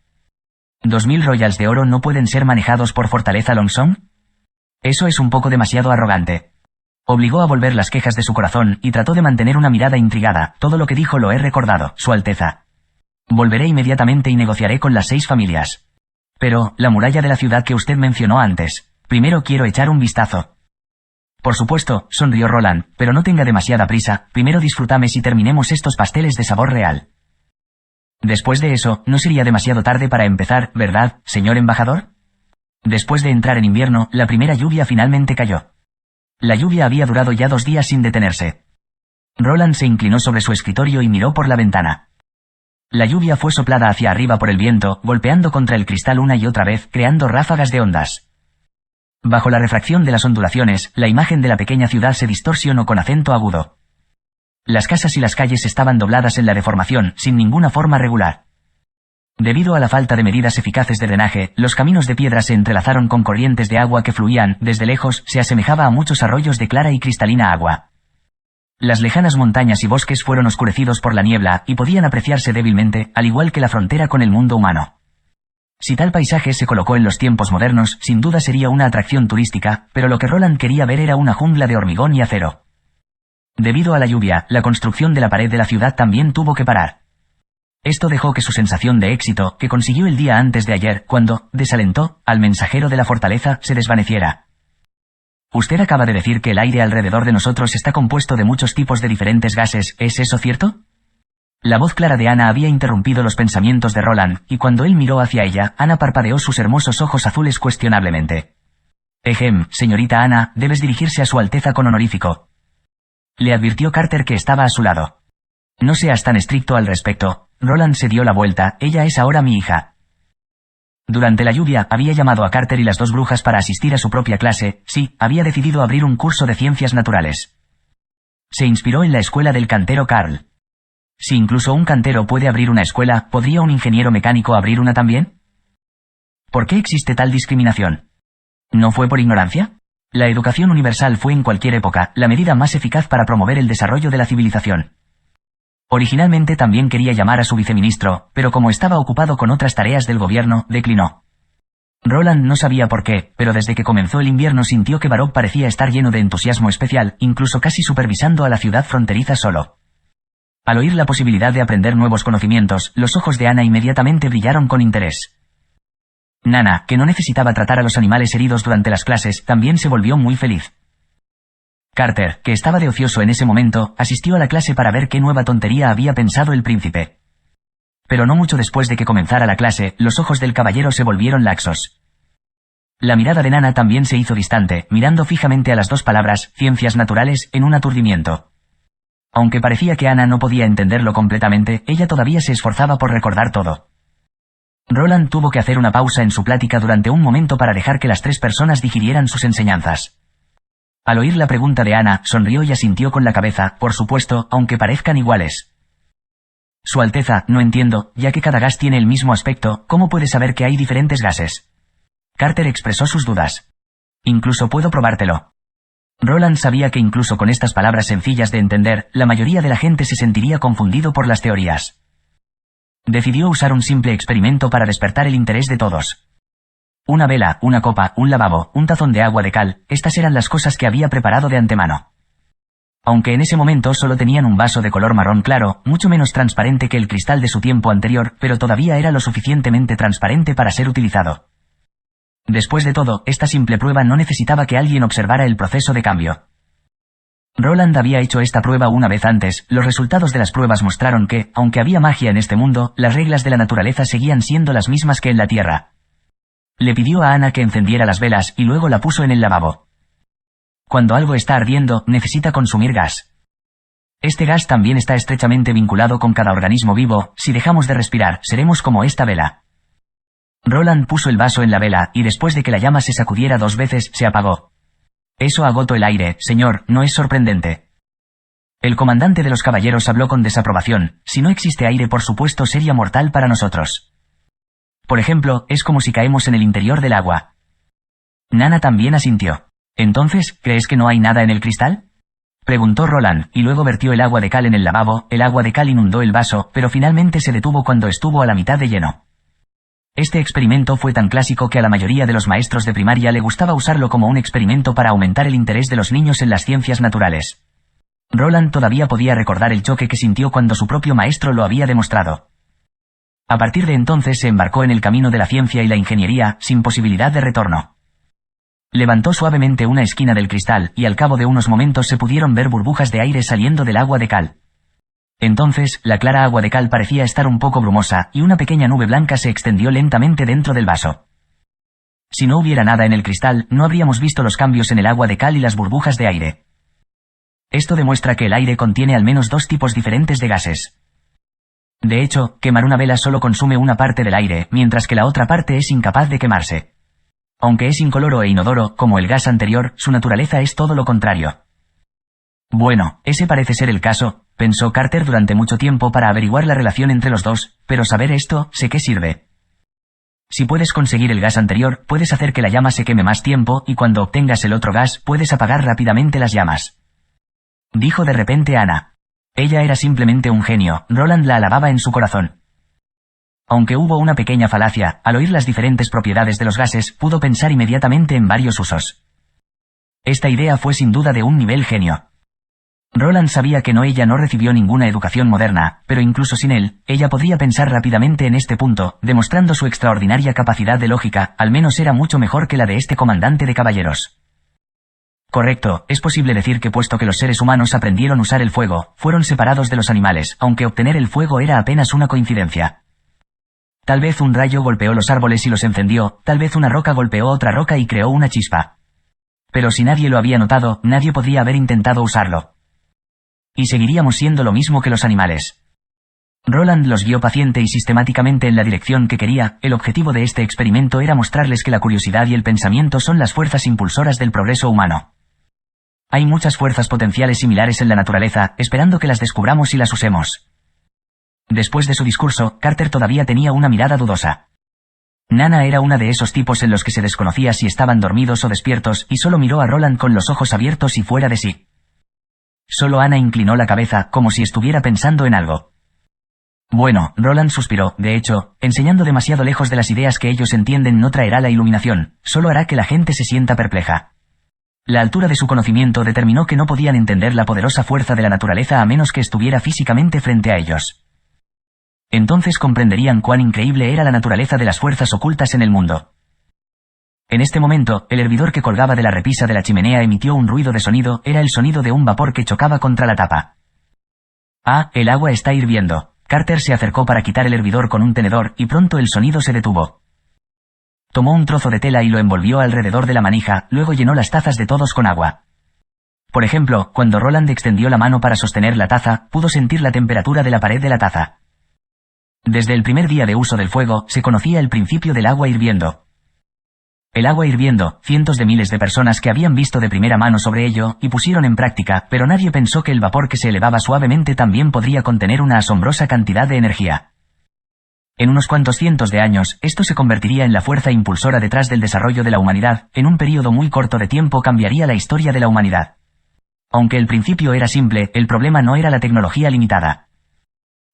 ¿2000 royals de oro no pueden ser manejados por Fortaleza Longsong? Eso es un poco demasiado arrogante. Obligó a volver las quejas de su corazón, y trató de mantener una mirada intrigada. Todo lo que dijo lo he recordado, Su Alteza. Volveré inmediatamente y negociaré con las 6 familias. Pero, la muralla de la ciudad que usted mencionó antes. Primero quiero echar un vistazo. Por supuesto, sonrió Roland, pero no tenga demasiada prisa. Primero disfrutame si terminemos estos pasteles de sabor real. Después de eso, no sería demasiado tarde para empezar, ¿verdad, señor embajador? Después de entrar en invierno, la primera lluvia finalmente cayó. La lluvia había durado ya 2 días sin detenerse. Roland se inclinó sobre su escritorio y miró por la ventana. La lluvia fue soplada hacia arriba por el viento, golpeando contra el cristal una y otra vez, creando ráfagas de ondas. Bajo la refracción de las ondulaciones, la imagen de la pequeña ciudad se distorsionó con acento agudo. Las casas y las calles estaban dobladas en la deformación, sin ninguna forma regular. Debido a la falta de medidas eficaces de drenaje, los caminos de piedra se entrelazaron con corrientes de agua que fluían. Desde lejos, se asemejaba a muchos arroyos de clara y cristalina agua. Las lejanas montañas y bosques fueron oscurecidos por la niebla, y podían apreciarse débilmente, al igual que la frontera con el mundo humano. Si tal paisaje se colocó en los tiempos modernos, sin duda sería una atracción turística, pero lo que Roland quería ver era una jungla de hormigón y acero. Debido a la lluvia, la construcción de la pared de la ciudad también tuvo que parar. Esto dejó que su sensación de éxito, que consiguió el día antes de ayer, cuando desalentó al mensajero de la fortaleza, se desvaneciera. Usted acaba de decir que el aire alrededor de nosotros está compuesto de muchos tipos de diferentes gases, ¿es eso cierto? La voz clara de Ana había interrumpido los pensamientos de Roland, y cuando él miró hacia ella, Ana parpadeó sus hermosos ojos azules cuestionablemente. Señorita Ana, debes dirigirse a Su Alteza con honorífico. Le advirtió Carter, que estaba a su lado. No seas tan estricto al respecto. Roland se dio la vuelta. Ella es ahora mi hija. Durante la lluvia, había llamado a Carter y las 2 brujas para asistir a su propia clase. Sí, había decidido abrir un curso de ciencias naturales. Se inspiró en la escuela del cantero Carl. Si incluso un cantero puede abrir una escuela, ¿podría un ingeniero mecánico abrir una también? ¿Por qué existe tal discriminación? ¿No fue por ignorancia? La educación universal fue en cualquier época la medida más eficaz para promover el desarrollo de la civilización. Originalmente también quería llamar a su viceministro, pero como estaba ocupado con otras tareas del gobierno, declinó. Roland no sabía por qué, pero desde que comenzó el invierno sintió que Barov parecía estar lleno de entusiasmo especial, incluso casi supervisando a la ciudad fronteriza solo. Al oír la posibilidad de aprender nuevos conocimientos, los ojos de Ana inmediatamente brillaron con interés. Nana, que no necesitaba tratar a los animales heridos durante las clases, también se volvió muy feliz. Carter, que estaba de ocioso en ese momento, asistió a la clase para ver qué nueva tontería había pensado el príncipe. Pero no mucho después de que comenzara la clase, los ojos del caballero se volvieron laxos. La mirada de Nana también se hizo distante, mirando fijamente a las 2 palabras, ciencias naturales, en un aturdimiento. Aunque parecía que Ana no podía entenderlo completamente, ella todavía se esforzaba por recordar todo. Roland tuvo que hacer una pausa en su plática durante un momento para dejar que las 3 personas digirieran sus enseñanzas. Al oír la pregunta de Ana, sonrió y asintió con la cabeza. Por supuesto, aunque parezcan iguales. Su Alteza, no entiendo, ya que cada gas tiene el mismo aspecto, ¿cómo puede saber que hay diferentes gases? Carter expresó sus dudas. Incluso puedo probártelo. Roland sabía que incluso con estas palabras sencillas de entender, la mayoría de la gente se sentiría confundido por las teorías. Decidió usar un simple experimento para despertar el interés de todos. Una vela, una copa, un lavabo, un tazón de agua de cal, estas eran las cosas que había preparado de antemano. Aunque en ese momento solo tenían un vaso de color marrón claro, mucho menos transparente que el cristal de su tiempo anterior, pero todavía era lo suficientemente transparente para ser utilizado. Después de todo, esta simple prueba no necesitaba que alguien observara el proceso de cambio. Roland había hecho esta prueba una vez antes. Los resultados de las pruebas mostraron que, aunque había magia en este mundo, las reglas de la naturaleza seguían siendo las mismas que en la Tierra. Le pidió a Ana que encendiera las velas y luego la puso en el lavabo. Cuando algo está ardiendo, necesita consumir gas. Este gas también está estrechamente vinculado con cada organismo vivo. Si dejamos de respirar, seremos como esta vela. Roland puso el vaso en la vela, y después de que la llama se sacudiera 2 veces, se apagó. Eso agotó el aire, señor, ¿no es sorprendente? El comandante de los caballeros habló con desaprobación. Si no existe aire, por supuesto sería mortal para nosotros. Por ejemplo, es como si caemos en el interior del agua. Nana también asintió. Entonces, ¿crees que no hay nada en el cristal? Preguntó Roland, y luego vertió el agua de cal en el lavabo. El agua de cal inundó el vaso, pero finalmente se detuvo cuando estuvo a la mitad de lleno. Este experimento fue tan clásico que a la mayoría de los maestros de primaria le gustaba usarlo como un experimento para aumentar el interés de los niños en las ciencias naturales. Roland todavía podía recordar el choque que sintió cuando su propio maestro lo había demostrado. A partir de entonces se embarcó en el camino de la ciencia y la ingeniería, sin posibilidad de retorno. Levantó suavemente una esquina del cristal, y al cabo de unos momentos se pudieron ver burbujas de aire saliendo del agua de cal. Entonces, la clara agua de cal parecía estar un poco brumosa, y una pequeña nube blanca se extendió lentamente dentro del vaso. Si no hubiera nada en el cristal, no habríamos visto los cambios en el agua de cal y las burbujas de aire. Esto demuestra que el aire contiene al menos 2 tipos diferentes de gases. De hecho, quemar una vela solo consume una parte del aire, mientras que la otra parte es incapaz de quemarse. Aunque es incoloro e inodoro, como el gas anterior, su naturaleza es todo lo contrario. Bueno, ese parece ser el caso, pensó Carter durante mucho tiempo para averiguar la relación entre los dos, pero saber esto, ¿sé qué sirve? Si puedes conseguir el gas anterior, puedes hacer que la llama se queme más tiempo, y cuando obtengas el otro gas, puedes apagar rápidamente las llamas. Dijo de repente Ana. Ella era simplemente un genio. Roland la alababa en su corazón. Aunque hubo una pequeña falacia, al oír las diferentes propiedades de los gases, pudo pensar inmediatamente en varios usos. Esta idea fue sin duda de un nivel genio. Roland sabía que ella no recibió ninguna educación moderna, pero incluso sin él, ella podría pensar rápidamente en este punto, demostrando su extraordinaria capacidad de lógica. Al menos era mucho mejor que la de este comandante de caballeros. Correcto, es posible decir que puesto que los seres humanos aprendieron a usar el fuego, fueron separados de los animales, aunque obtener el fuego era apenas una coincidencia. Tal vez un rayo golpeó los árboles y los encendió, tal vez una roca golpeó otra roca y creó una chispa. Pero si nadie lo había notado, nadie podría haber intentado usarlo. Y seguiríamos siendo lo mismo que los animales. Roland los guió paciente y sistemáticamente en la dirección que quería. El objetivo de este experimento era mostrarles que la curiosidad y el pensamiento son las fuerzas impulsoras del progreso humano. Hay muchas fuerzas potenciales similares en la naturaleza, esperando que las descubramos y las usemos. Después de su discurso, Carter todavía tenía una mirada dudosa. Nana era una de esos tipos en los que se desconocía si estaban dormidos o despiertos, y solo miró a Roland con los ojos abiertos y fuera de sí. Solo Ana inclinó la cabeza, como si estuviera pensando en algo. Bueno, Roland suspiró, de hecho, enseñando demasiado lejos de las ideas que ellos entienden no traerá la iluminación, solo hará que la gente se sienta perpleja. La altura de su conocimiento determinó que no podían entender la poderosa fuerza de la naturaleza a menos que estuviera físicamente frente a ellos. Entonces comprenderían cuán increíble era la naturaleza de las fuerzas ocultas en el mundo. En este momento, el hervidor que colgaba de la repisa de la chimenea emitió un ruido de sonido. Era el sonido de un vapor que chocaba contra la tapa. Ah, el agua está hirviendo. Carter se acercó para quitar el hervidor con un tenedor, y pronto el sonido se detuvo. Tomó un trozo de tela y lo envolvió alrededor de la manija, luego llenó las tazas de todos con agua. Por ejemplo, cuando Roland extendió la mano para sostener la taza, pudo sentir la temperatura de la pared de la taza. Desde el primer día de uso del fuego, se conocía el principio del agua hirviendo. El agua hirviendo, cientos de miles de personas que habían visto de primera mano sobre ello, y pusieron en práctica, pero nadie pensó que el vapor que se elevaba suavemente también podría contener una asombrosa cantidad de energía. En unos cuantos cientos de años, esto se convertiría en la fuerza impulsora detrás del desarrollo de la humanidad. En un periodo muy corto de tiempo cambiaría la historia de la humanidad. Aunque el principio era simple, el problema no era la tecnología limitada.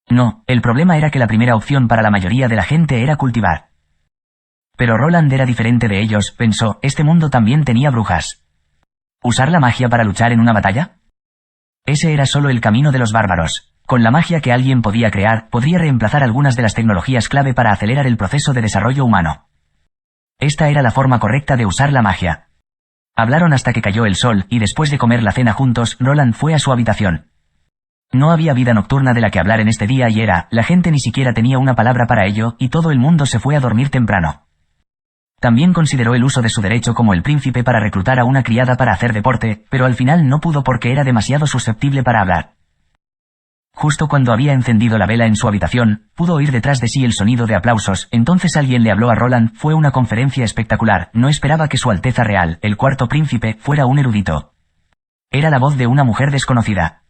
No, el problema era que la primera opción para la mayoría de la gente era cultivar. Pero Roland era diferente de ellos, pensó, este mundo también tenía brujas. ¿Usar la magia para luchar en una batalla? Ese era solo el camino de los bárbaros. Con la magia que alguien podía crear, podría reemplazar algunas de las tecnologías clave para acelerar el proceso de desarrollo humano. Esta era la forma correcta de usar la magia. Hablaron hasta que cayó el sol, y después de comer la cena juntos, Roland fue a su habitación. No había vida nocturna de la que hablar en este día y la gente ni siquiera tenía una palabra para ello, y todo el mundo se fue a dormir temprano. También consideró el uso de su derecho como el príncipe para reclutar a una criada para hacer deporte, pero al final no pudo porque era demasiado susceptible para hablar. Justo cuando había encendido la vela en su habitación, pudo oír detrás de sí el sonido de aplausos, entonces alguien le habló a Roland, fue una conferencia espectacular, no esperaba que su Alteza Real, el cuarto príncipe, fuera un erudito. Era la voz de una mujer desconocida.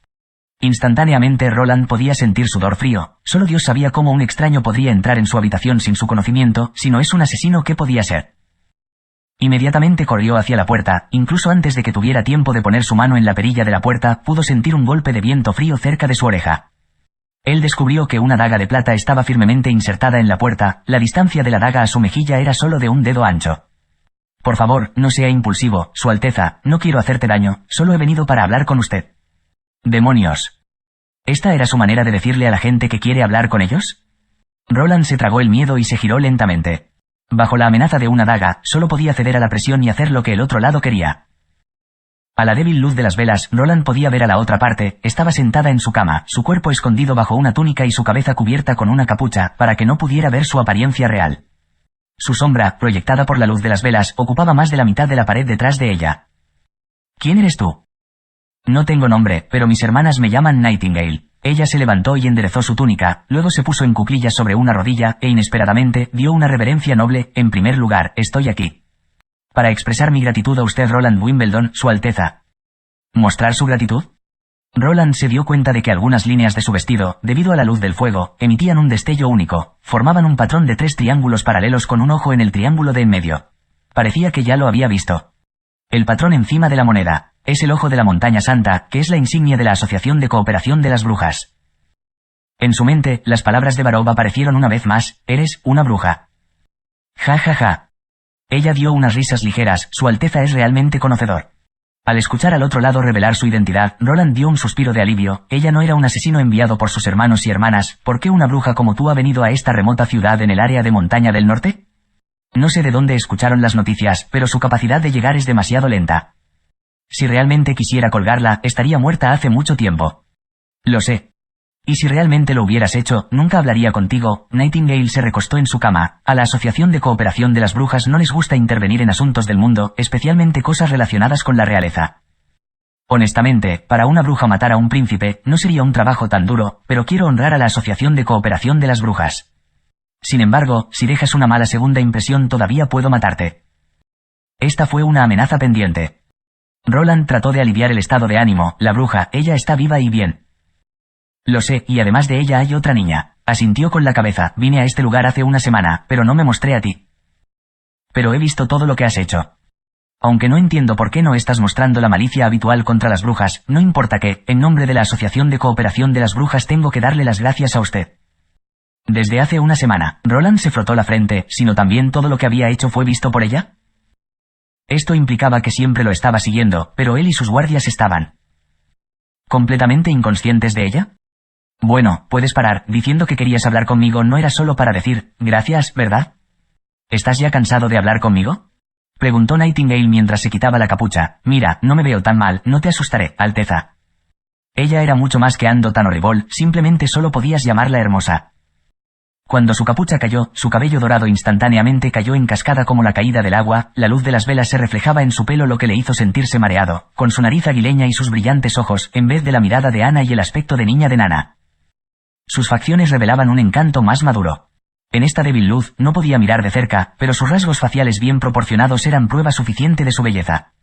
Instantáneamente Roland podía sentir sudor frío, solo Dios sabía cómo un extraño podría entrar en su habitación sin su conocimiento, si no es un asesino, ¿qué podía ser? Inmediatamente corrió hacia la puerta, incluso antes de que tuviera tiempo de poner su mano en la perilla de la puerta, pudo sentir un golpe de viento frío cerca de su oreja. Él descubrió que una daga de plata estaba firmemente insertada en la puerta, la distancia de la daga a su mejilla era solo de un dedo ancho. Por favor, no sea impulsivo, Su Alteza, no quiero hacerte daño, solo he venido para hablar con usted. ¡Demonios! ¿Esta era su manera de decirle a la gente que quiere hablar con ellos? Roland se tragó el miedo y se giró lentamente. Bajo la amenaza de una daga, solo podía ceder a la presión y hacer lo que el otro lado quería. A la débil luz de las velas, Roland podía ver a la otra parte, estaba sentada en su cama, su cuerpo escondido bajo una túnica y su cabeza cubierta con una capucha, para que no pudiera ver su apariencia real. Su sombra, proyectada por la luz de las velas, ocupaba más de la mitad de la pared detrás de ella. ¿Quién eres tú? No tengo nombre, pero mis hermanas me llaman Nightingale. Ella se levantó y enderezó su túnica, luego se puso en cuclillas sobre una rodilla, e inesperadamente, dio una reverencia noble. En primer lugar, estoy aquí para expresar mi gratitud a usted, Roland Wimbledon, Su Alteza. ¿Mostrar su gratitud? Roland se dio cuenta de que algunas líneas de su vestido, debido a la luz del fuego, emitían un destello único, formaban un patrón de 3 triángulos paralelos con un ojo en el triángulo de en medio. Parecía que ya lo había visto. El patrón encima de la moneda. Es el ojo de la montaña santa, que es la insignia de la Asociación de Cooperación de las Brujas. En su mente, las palabras de Barov aparecieron una vez más, eres una bruja. Ja ja ja. Ella dio unas risas ligeras, Su Alteza es realmente conocedor. Al escuchar al otro lado revelar su identidad, Roland dio un suspiro de alivio, ella no era un asesino enviado por sus hermanos y hermanas, ¿por qué una bruja como tú ha venido a esta remota ciudad en el área de montaña del norte? No sé de dónde escucharon las noticias, pero su capacidad de llegar es demasiado lenta. Si realmente quisiera colgarla, estaría muerta hace mucho tiempo. Lo sé. Y si realmente lo hubieras hecho, nunca hablaría contigo. Nightingale se recostó en su cama. A la Asociación de Cooperación de las Brujas no les gusta intervenir en asuntos del mundo, especialmente cosas relacionadas con la realeza. Honestamente, para una bruja matar a un príncipe, no sería un trabajo tan duro, pero quiero honrar a la Asociación de Cooperación de las Brujas. Sin embargo, si dejas una mala segunda impresión todavía puedo matarte. Esta fue una amenaza pendiente. Roland trató de aliviar el estado de ánimo, la bruja, ella está viva y bien. Lo sé, y además de ella hay otra niña. Asintió con la cabeza, vine a este lugar hace una semana, pero no me mostré a ti. Pero he visto todo lo que has hecho. Aunque no entiendo por qué no estás mostrando la malicia habitual contra las brujas, no importa que, en nombre de la Asociación de Cooperación de las Brujas tengo que darle las gracias a usted. Desde hace una semana, Roland se frotó la frente, sino también todo lo que había hecho fue visto por ella. Esto implicaba que siempre lo estaba siguiendo, pero él y sus guardias estaban completamente inconscientes de ella. Bueno, puedes parar, diciendo que querías hablar conmigo no era solo para decir, gracias, ¿verdad? ¿Estás ya cansado de hablar conmigo? Preguntó Nightingale mientras se quitaba la capucha. Mira, no me veo tan mal, no te asustaré, Alteza. Ella era mucho más que Ando tan horrible, simplemente solo podías llamarla hermosa. Cuando su capucha cayó, su cabello dorado instantáneamente cayó en cascada como la caída del agua, la luz de las velas se reflejaba en su pelo lo que le hizo sentirse mareado, con su nariz aguileña y sus brillantes ojos, en vez de la mirada de Ana y el aspecto de niña de Nana. Sus facciones revelaban un encanto más maduro. En esta débil luz, no podía mirar de cerca, pero sus rasgos faciales bien proporcionados eran prueba suficiente de su belleza.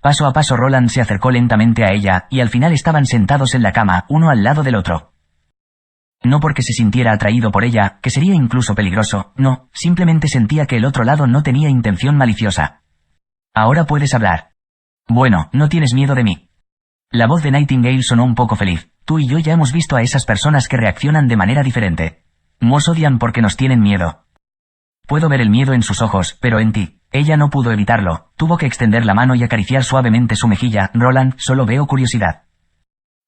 Paso a paso Roland se acercó lentamente a ella, y al final estaban sentados en la cama, uno al lado del otro. No porque se sintiera atraído por ella, que sería incluso peligroso, no, simplemente sentía que el otro lado no tenía intención maliciosa. Ahora puedes hablar. Bueno, no tienes miedo de mí. La voz de Nightingale sonó un poco feliz. tú y yo ya hemos visto a esas personas que reaccionan de manera diferente. Nos odian porque nos tienen miedo. Puedo ver el miedo en sus ojos, pero en ti. Ella no pudo evitarlo, tuvo que extender la mano y acariciar suavemente su mejilla. Roland, solo veo curiosidad.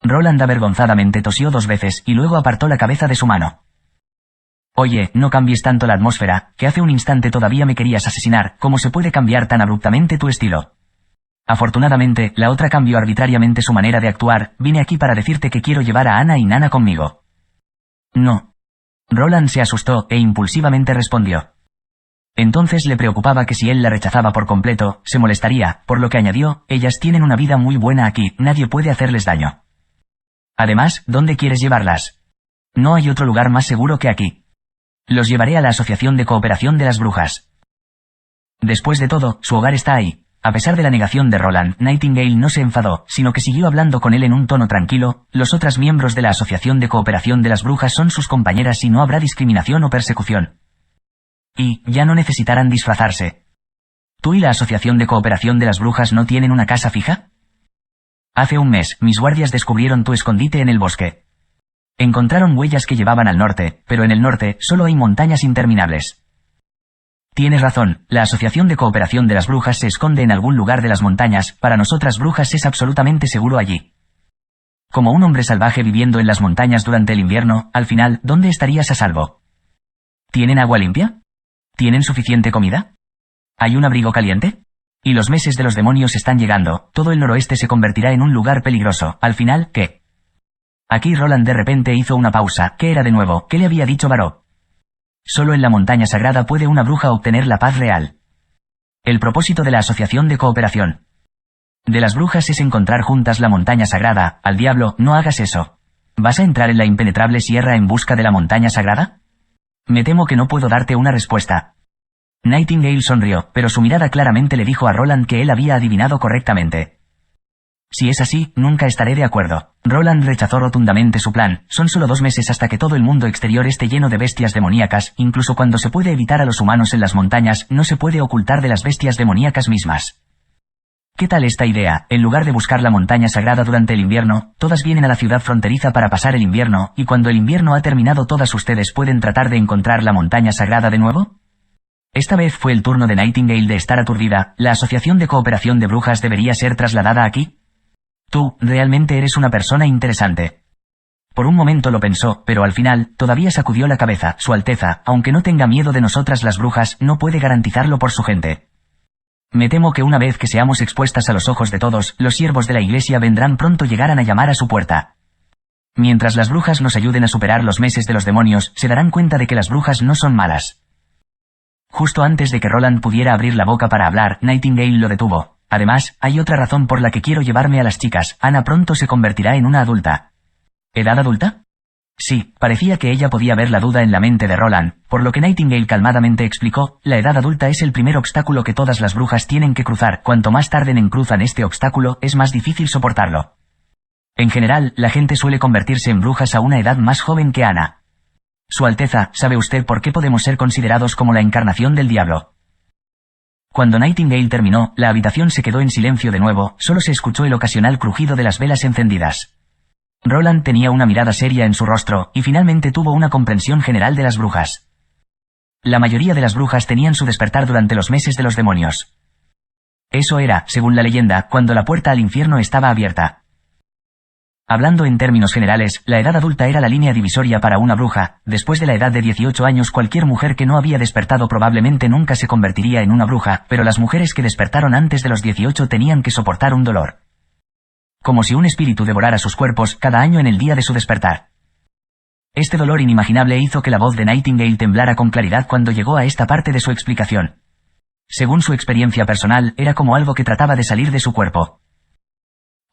Roland avergonzadamente tosió 2 veces y luego apartó la cabeza de su mano. Oye, no cambies tanto la atmósfera, que hace un instante todavía me querías asesinar. ¿Cómo se puede cambiar tan abruptamente tu estilo? Afortunadamente, la otra cambió arbitrariamente su manera de actuar. Vine aquí para decirte que quiero llevar a Ana y Nana conmigo. No. Roland se asustó e impulsivamente respondió. Entonces le preocupaba que si él la rechazaba por completo, se molestaría, por lo que añadió, ellas tienen una vida muy buena aquí, nadie puede hacerles daño. Además, ¿dónde quieres llevarlas? No hay otro lugar más seguro que aquí. Los llevaré a la Asociación de Cooperación de las Brujas. Después de todo, su hogar está ahí. A pesar de la negación de Roland, Nightingale no se enfadó, sino que siguió hablando con él en un tono tranquilo. Los otros miembros de la Asociación de Cooperación de las Brujas son sus compañeras y no habrá discriminación o persecución. Y, ya no necesitarán disfrazarse. ¿Tú y la Asociación de Cooperación de las Brujas no tienen una casa fija? Hace un mes, mis guardias descubrieron tu escondite en el bosque. Encontraron huellas que llevaban al norte, pero en el norte solo hay montañas interminables. Tienes razón, la Asociación de Cooperación de las Brujas se esconde en algún lugar de las montañas, para nosotras brujas es absolutamente seguro allí. Como un hombre salvaje viviendo en las montañas durante el invierno, al final, ¿dónde estarías a salvo? ¿Tienen agua limpia? ¿Tienen suficiente comida? ¿Hay un abrigo caliente? Y los meses de los demonios están llegando, todo el noroeste se convertirá en un lugar peligroso, al final, ¿qué? Aquí Roland de repente hizo una pausa. ¿Qué era de nuevo? ¿Qué le había dicho Baró? Solo en la montaña sagrada puede una bruja obtener la paz real. El propósito de la Asociación de Cooperación de las Brujas es encontrar juntas la montaña sagrada. Al diablo, no hagas eso. ¿Vas a entrar en la impenetrable sierra en busca de la montaña sagrada? Me temo que no puedo darte una respuesta. Nightingale sonrió, pero su mirada claramente le dijo a Roland que él había adivinado correctamente. Si es así, nunca estaré de acuerdo. Roland rechazó rotundamente su plan. Son solo 2 meses hasta que todo el mundo exterior esté lleno de bestias demoníacas. Incluso cuando se puede evitar a los humanos en las montañas, no se puede ocultar de las bestias demoníacas mismas. ¿Qué tal esta idea? En lugar de buscar la montaña sagrada durante el invierno, todas vienen a la ciudad fronteriza para pasar el invierno, y cuando el invierno ha terminado todas ustedes pueden tratar de encontrar la montaña sagrada de nuevo. Esta vez fue el turno de Nightingale de estar aturdida. ¿La Asociación de Cooperación de Brujas debería ser trasladada aquí? Tú, realmente eres una persona interesante. Por un momento lo pensó, pero al final, todavía sacudió la cabeza. Su Alteza, aunque no tenga miedo de nosotras las brujas, no puede garantizarlo por su gente. Me temo que una vez que seamos expuestas a los ojos de todos, los siervos de la Iglesia vendrán pronto llegarán a llamar a su puerta. Mientras las brujas nos ayuden a superar los meses de los demonios, se darán cuenta de que las brujas no son malas. Justo antes de que Roland pudiera abrir la boca para hablar, Nightingale lo detuvo. Además, hay otra razón por la que quiero llevarme a las chicas. Ana pronto se convertirá en una adulta. ¿Edad adulta? Sí, parecía que ella podía ver la duda en la mente de Roland, por lo que Nightingale calmadamente explicó, la edad adulta es el primer obstáculo que todas las brujas tienen que cruzar. Cuanto más tarden en cruzar este obstáculo, es más difícil soportarlo. En general, la gente suele convertirse en brujas a una edad más joven que Ana. Su Alteza, ¿sabe usted por qué podemos ser considerados como la encarnación del diablo? Cuando Nightingale terminó, la habitación se quedó en silencio de nuevo, solo se escuchó el ocasional crujido de las velas encendidas. Roland tenía una mirada seria en su rostro, y finalmente tuvo una comprensión general de las brujas. La mayoría de las brujas tenían su despertar durante los meses de los demonios. Eso era, según la leyenda, cuando la puerta al infierno estaba abierta. Hablando en términos generales, la edad adulta era la línea divisoria para una bruja. Después de la edad de 18 años cualquier mujer que no había despertado probablemente nunca se convertiría en una bruja, pero las mujeres que despertaron antes de los 18 tenían que soportar un dolor. Como si un espíritu devorara sus cuerpos cada año en el día de su despertar. Este dolor inimaginable hizo que la voz de Nightingale temblara con claridad cuando llegó a esta parte de su explicación. Según su experiencia personal, era como algo que trataba de salir de su cuerpo.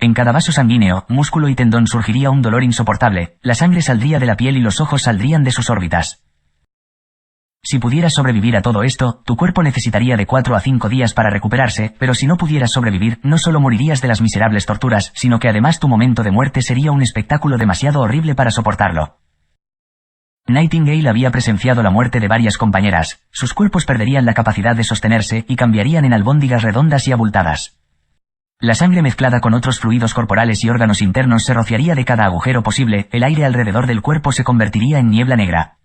En cada vaso sanguíneo, músculo y tendón surgiría un dolor insoportable, la sangre saldría de la piel y los ojos saldrían de sus órbitas. Si pudieras sobrevivir a todo esto, tu cuerpo necesitaría de 4 a 5 días para recuperarse, pero si no pudieras sobrevivir, no solo morirías de las miserables torturas, sino que además tu momento de muerte sería un espectáculo demasiado horrible para soportarlo. Nightingale había presenciado la muerte de varias compañeras, sus cuerpos perderían la capacidad de sostenerse y cambiarían en albóndigas redondas y abultadas. La sangre mezclada con otros fluidos corporales y órganos internos se rociaría de cada agujero posible, el aire alrededor del cuerpo se convertiría en niebla negra.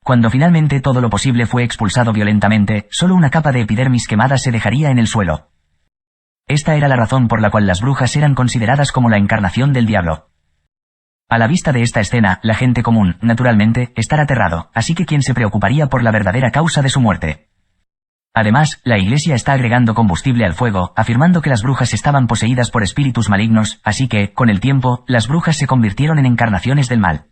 Cuando finalmente todo lo posible fue expulsado violentamente, solo una capa de epidermis quemada se dejaría en el suelo. Esta era la razón por la cual las brujas eran consideradas como la encarnación del diablo. A la vista de esta escena, la gente común, naturalmente, estará aterrado, así que ¿quién se preocuparía por la verdadera causa de su muerte? Además, la Iglesia está agregando combustible al fuego, afirmando que las brujas estaban poseídas por espíritus malignos, así que, con el tiempo, las brujas se convirtieron en encarnaciones del mal.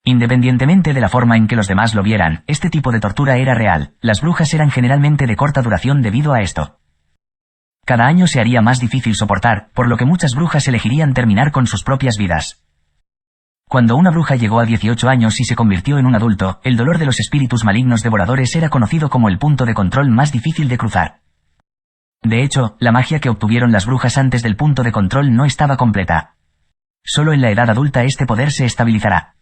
Independientemente de la forma en que los demás lo vieran, este tipo de tortura era real, las brujas eran generalmente de corta duración debido a esto. Cada año se haría más difícil soportar, por lo que muchas brujas elegirían terminar con sus propias vidas. Cuando una bruja llegó a 18 años y se convirtió en un adulto, el dolor de los espíritus malignos devoradores era conocido como el punto de control más difícil de cruzar. De hecho, la magia que obtuvieron las brujas antes del punto de control no estaba completa. Solo en la edad adulta este poder se estabilizará.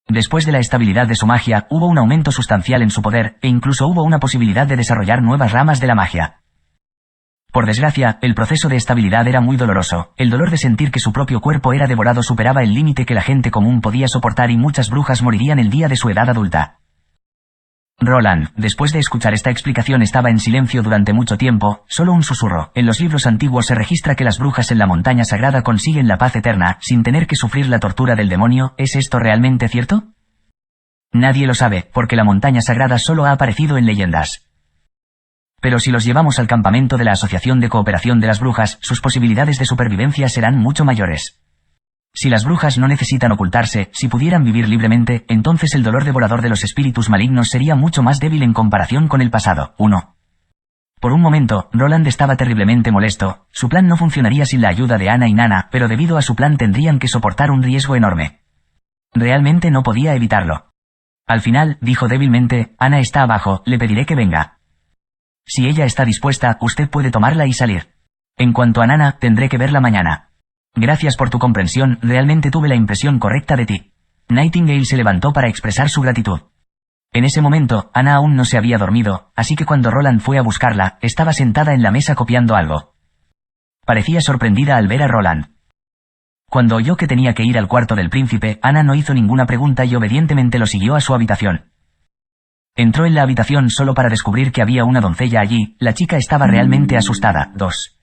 Después de la estabilidad de su magia, hubo un aumento sustancial en su poder, e incluso hubo una posibilidad de desarrollar nuevas ramas de la magia. Por desgracia, el proceso de estabilidad era muy doloroso, el dolor de sentir que su propio cuerpo era devorado superaba el límite que la gente común podía soportar y muchas brujas morirían el día de su edad adulta. Roland, después de escuchar esta explicación, estaba en silencio durante mucho tiempo, solo un susurro. En los libros antiguos se registra que las brujas en la montaña sagrada consiguen la paz eterna, sin tener que sufrir la tortura del demonio. ¿Es esto realmente cierto? Nadie lo sabe, porque la montaña sagrada solo ha aparecido en leyendas. Pero si los llevamos al campamento de la Asociación de Cooperación de las Brujas, sus posibilidades de supervivencia serán mucho mayores. Si las brujas no necesitan ocultarse, si pudieran vivir libremente, entonces el dolor devorador de los espíritus malignos sería mucho más débil en comparación con el pasado. 1. Por un momento, Roland estaba terriblemente molesto. Su plan no funcionaría sin la ayuda de Anna y Nana, pero debido a su plan tendrían que soportar un riesgo enorme. Realmente no podía evitarlo. Al final, dijo débilmente, Anna está abajo, le pediré que venga. Si ella está dispuesta, usted puede tomarla y salir. En cuanto a Nana, tendré que verla mañana. Gracias por tu comprensión, realmente tuve la impresión correcta de ti. Nightingale se levantó para expresar su gratitud. En ese momento, Anna aún no se había dormido, así que cuando Roland fue a buscarla, estaba sentada en la mesa copiando algo. Parecía sorprendida al ver a Roland. Cuando oyó que tenía que ir al cuarto del príncipe, Anna no hizo ninguna pregunta y obedientemente lo siguió a su habitación. Entró en la habitación solo para descubrir que había una doncella allí. La chica estaba realmente asustada. 2.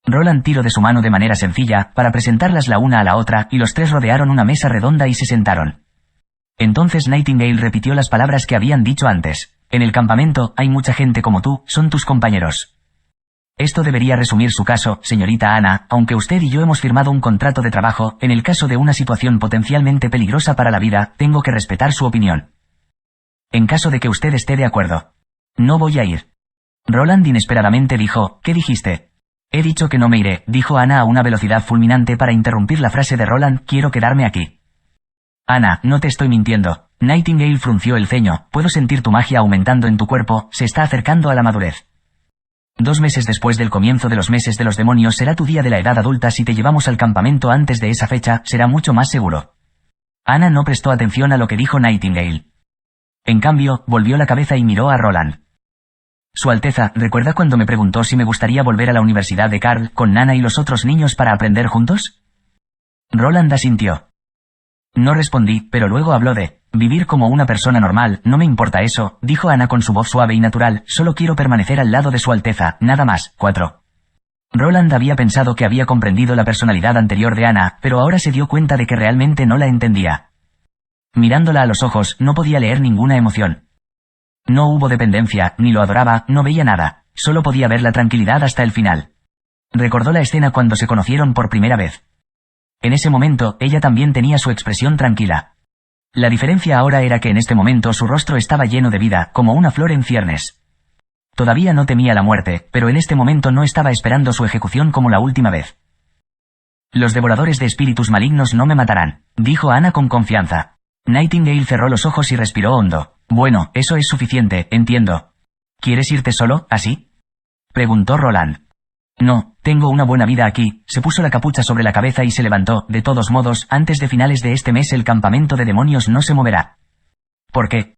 Roland tiró de su mano de manera sencilla, para presentarlas la una a la otra, y los tres rodearon una mesa redonda y se sentaron. Entonces Nightingale repitió las palabras que habían dicho antes. En el campamento, hay mucha gente como tú, son tus compañeros. Esto debería resumir su caso, señorita Anna, aunque usted y yo hemos firmado un contrato de trabajo, en el caso de una situación potencialmente peligrosa para la vida, tengo que respetar su opinión. En caso de que usted esté de acuerdo. No voy a ir. Roland inesperadamente dijo, ¿qué dijiste? He dicho que no me iré, dijo Anna a una velocidad fulminante para interrumpir la frase de Roland, quiero quedarme aquí. Anna, no te estoy mintiendo. Nightingale frunció el ceño, puedo sentir tu magia aumentando en tu cuerpo, se está acercando a la madurez. 2 meses después del comienzo de los meses de los demonios será tu día de la edad adulta. Si te llevamos al campamento antes de esa fecha, será mucho más seguro. Anna no prestó atención a lo que dijo Nightingale. En cambio, volvió la cabeza y miró a Roland. Su Alteza, ¿recuerda cuando me preguntó si me gustaría volver a la universidad de Karl, con Nana y los otros niños para aprender juntos? Roland asintió. No respondí, pero luego habló de vivir como una persona normal. No me importa eso, dijo Anna con su voz suave y natural, solo quiero permanecer al lado de su Alteza, nada más. 4. Roland había pensado que había comprendido la personalidad anterior de Anna, pero ahora se dio cuenta de que realmente no la entendía. Mirándola a los ojos, no podía leer ninguna emoción. No hubo dependencia, ni lo adoraba, no veía nada, solo podía ver la tranquilidad hasta el final. Recordó la escena cuando se conocieron por primera vez. En ese momento, ella también tenía su expresión tranquila. La diferencia ahora era que en este momento su rostro estaba lleno de vida, como una flor en ciernes. Todavía no temía la muerte, pero en este momento no estaba esperando su ejecución como la última vez. Los devoradores de espíritus malignos no me matarán, dijo Anna con confianza. Nightingale cerró los ojos y respiró hondo. Bueno, eso es suficiente, entiendo. ¿Quieres irte solo, así? Preguntó Roland. No, tengo una buena vida aquí. Se puso la capucha sobre la cabeza y se levantó. De todos modos, antes de finales de este mes el campamento de demonios no se moverá. ¿Por qué?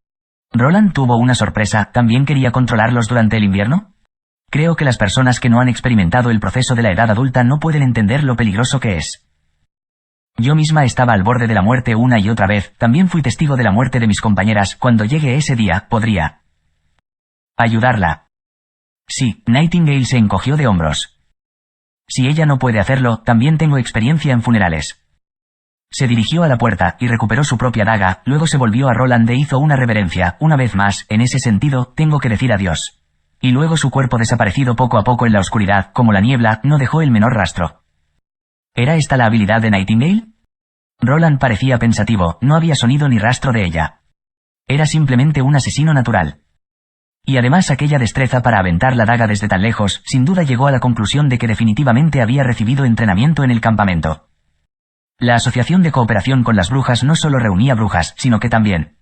Roland tuvo una sorpresa. ¿También quería controlarlos durante el invierno? Creo que las personas que no han experimentado el proceso de la edad adulta no pueden entender lo peligroso que es. Yo misma estaba al borde de la muerte una y otra vez, también fui testigo de la muerte de mis compañeras. Cuando llegue ese día, podría ayudarla. Sí, Nightingale se encogió de hombros. Si ella no puede hacerlo, también tengo experiencia en funerales. Se dirigió a la puerta y recuperó su propia daga, luego se volvió a Roland e hizo una reverencia. Una vez más, en ese sentido, tengo que decir adiós. Y luego su cuerpo desaparecido poco a poco en la oscuridad, como la niebla, no dejó el menor rastro. ¿Era esta la habilidad de Nightingale? Roland parecía pensativo, no había sonido ni rastro de ella. Era simplemente un asesino natural. Y además aquella destreza para aventar la daga desde tan lejos, sin duda llegó a la conclusión de que definitivamente había recibido entrenamiento en el campamento. La Asociación de Cooperación con las Brujas no solo reunía brujas, sino que también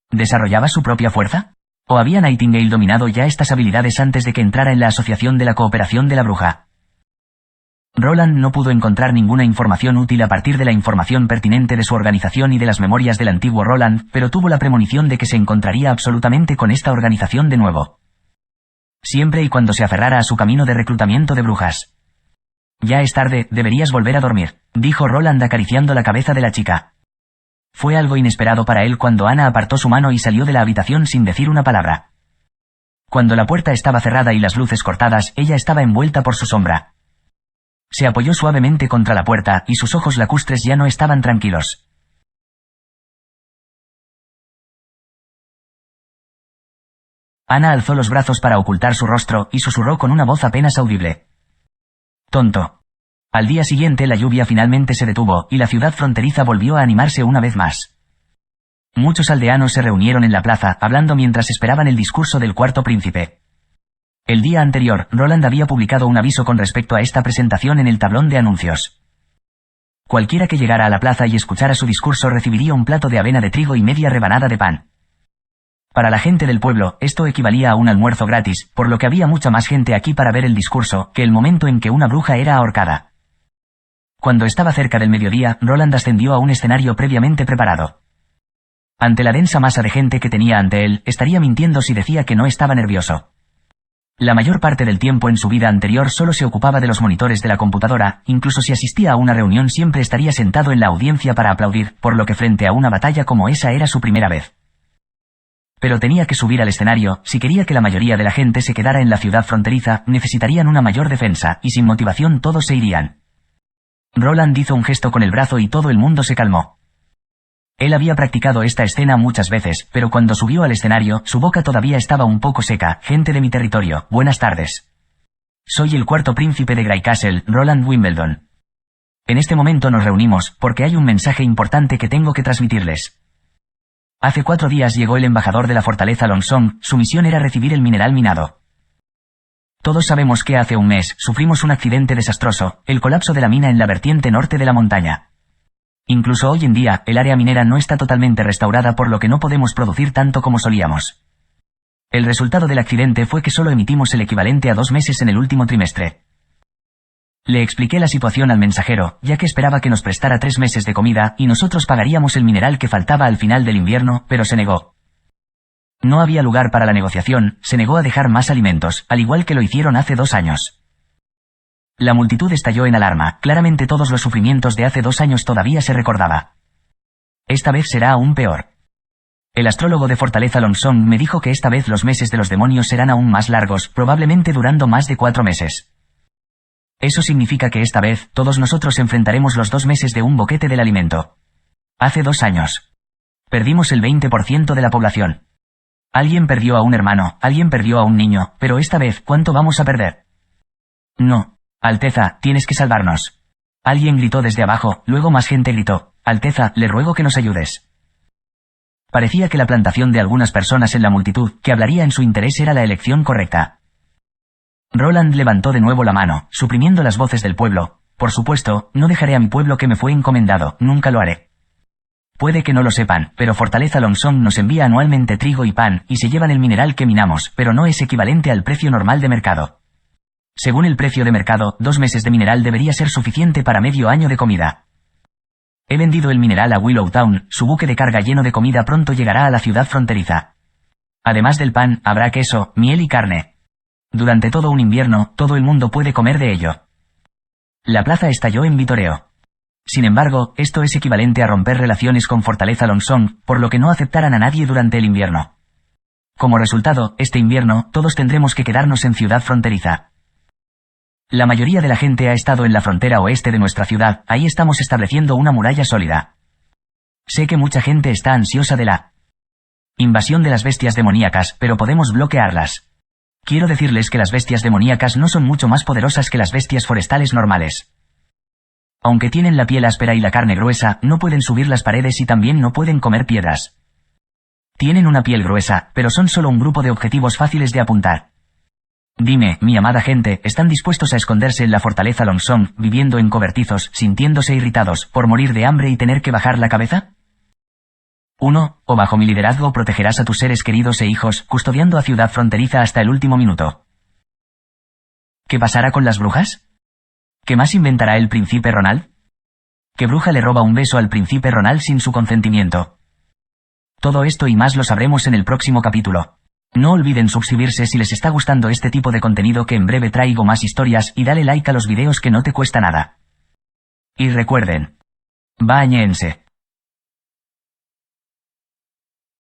¿desarrollaba su propia fuerza? ¿O había Nightingale dominado ya estas habilidades antes de que entrara en la Asociación de la Cooperación de la Bruja? Roland no pudo encontrar ninguna información útil a partir de la información pertinente de su organización y de las memorias del antiguo Roland, pero tuvo la premonición de que se encontraría absolutamente con esta organización de nuevo. Siempre y cuando se aferrara a su camino de reclutamiento de brujas. Ya es tarde, deberías volver a dormir, dijo Roland acariciando la cabeza de la chica. Fue algo inesperado para él cuando Ana apartó su mano y salió de la habitación sin decir una palabra. Cuando la puerta estaba cerrada y las luces cortadas, ella estaba envuelta por su sombra. Se apoyó suavemente contra la puerta, y sus ojos lacustres ya no estaban tranquilos. Ana alzó los brazos para ocultar su rostro, y susurró con una voz apenas audible. Tonto. Al día siguiente la lluvia finalmente se detuvo, y la ciudad fronteriza volvió a animarse una vez más. Muchos aldeanos se reunieron en la plaza, hablando mientras esperaban el discurso del cuarto príncipe. El día anterior, Roland había publicado un aviso con respecto a esta presentación en el tablón de anuncios. Cualquiera que llegara a la plaza y escuchara su discurso recibiría un plato de avena de trigo y media rebanada de pan. Para la gente del pueblo, esto equivalía a un almuerzo gratis, por lo que había mucha más gente aquí para ver el discurso, que el momento en que una bruja era ahorcada. Cuando estaba cerca del mediodía, Roland ascendió a un escenario previamente preparado. Ante la densa masa de gente que tenía ante él, estaría mintiendo si decía que no estaba nervioso. La mayor parte del tiempo en su vida anterior solo se ocupaba de los monitores de la computadora, incluso si asistía a una reunión siempre estaría sentado en la audiencia para aplaudir, por lo que frente a una batalla como esa era su primera vez. Pero tenía que subir al escenario, si quería que la mayoría de la gente se quedara en la ciudad fronteriza, necesitarían una mayor defensa, y sin motivación todos se irían. Roland hizo un gesto con el brazo y todo el mundo se calmó. Él había practicado esta escena muchas veces, pero cuando subió al escenario, su boca todavía estaba un poco seca. Gente de mi territorio, buenas tardes. Soy el cuarto príncipe de Grey Castle, Roland Wimbledon. En este momento nos reunimos, porque hay un mensaje importante que tengo que transmitirles. Hace 4 días llegó el embajador de la fortaleza Longsong, su misión era recibir el mineral minado. Todos sabemos que hace un mes, sufrimos un accidente desastroso, el colapso de la mina en la vertiente norte de la montaña. Incluso hoy en día, el área minera no está totalmente restaurada por lo que no podemos producir tanto como solíamos. El resultado del accidente fue que solo emitimos el equivalente a 2 meses en el último trimestre. Le expliqué la situación al mensajero, ya que esperaba que nos prestara 3 meses de comida, y nosotros pagaríamos el mineral que faltaba al final del invierno, pero se negó. No había lugar para la negociación, se negó a dejar más alimentos, al igual que lo hicieron hace 2 años. La multitud estalló en alarma, claramente todos los sufrimientos de hace 2 años todavía se recordaba. Esta vez será aún peor. El astrólogo de Fortaleza Longsong me dijo que esta vez los meses de los demonios serán aún más largos, probablemente durando más de 4 meses. Eso significa que esta vez, todos nosotros enfrentaremos los 2 meses de un boquete del alimento. Hace 2 años. Perdimos el 20% de la población. Alguien perdió a un hermano, alguien perdió a un niño, pero esta vez, ¿cuánto vamos a perder? No. Alteza, tienes que salvarnos. Alguien gritó desde abajo, luego más gente gritó. Alteza, le ruego que nos ayudes. Parecía que la plantación de algunas personas en la multitud, que hablaría en su interés era la elección correcta. Roland levantó de nuevo la mano, suprimiendo las voces del pueblo. Por supuesto, no dejaré a mi pueblo que me fue encomendado, nunca lo haré. Puede que no lo sepan, pero Fortaleza Longsong nos envía anualmente trigo y pan, y se llevan el mineral que minamos, pero no es equivalente al precio normal de mercado. Según el precio de mercado, 2 meses de mineral debería ser suficiente para medio año de comida. He vendido el mineral a Willowtown, su buque de carga lleno de comida pronto llegará a la ciudad fronteriza. Además del pan, habrá queso, miel y carne. Durante todo un invierno, todo el mundo puede comer de ello. La plaza estalló en vitoreo. Sin embargo, esto es equivalente a romper relaciones con Fortaleza Longsong, por lo que no aceptaran a nadie durante el invierno. Como resultado, este invierno, todos tendremos que quedarnos en ciudad fronteriza. La mayoría de la gente ha estado en la frontera oeste de nuestra ciudad, ahí estamos estableciendo una muralla sólida. Sé que mucha gente está ansiosa de la invasión de las bestias demoníacas, pero podemos bloquearlas. Quiero decirles que las bestias demoníacas no son mucho más poderosas que las bestias forestales normales. Aunque tienen la piel áspera y la carne gruesa, no pueden subir las paredes y también no pueden comer piedras. Tienen una piel gruesa, pero son solo un grupo de objetivos fáciles de apuntar. Dime, mi amada gente, ¿están dispuestos a esconderse en la fortaleza Longsong, viviendo en cobertizos, sintiéndose irritados, por morir de hambre y tener que bajar la cabeza? 1. O bajo mi liderazgo protegerás a tus seres queridos e hijos, custodiando a ciudad fronteriza hasta el último minuto. ¿Qué pasará con las brujas? ¿Qué más inventará el príncipe Ronald? ¿Qué bruja le roba un beso al príncipe Ronald sin su consentimiento? Todo esto y más lo sabremos en el próximo capítulo. No olviden suscribirse si les está gustando este tipo de contenido, que en breve traigo más historias, y dale like a los videos que no te cuesta nada. Y recuerden, báñense.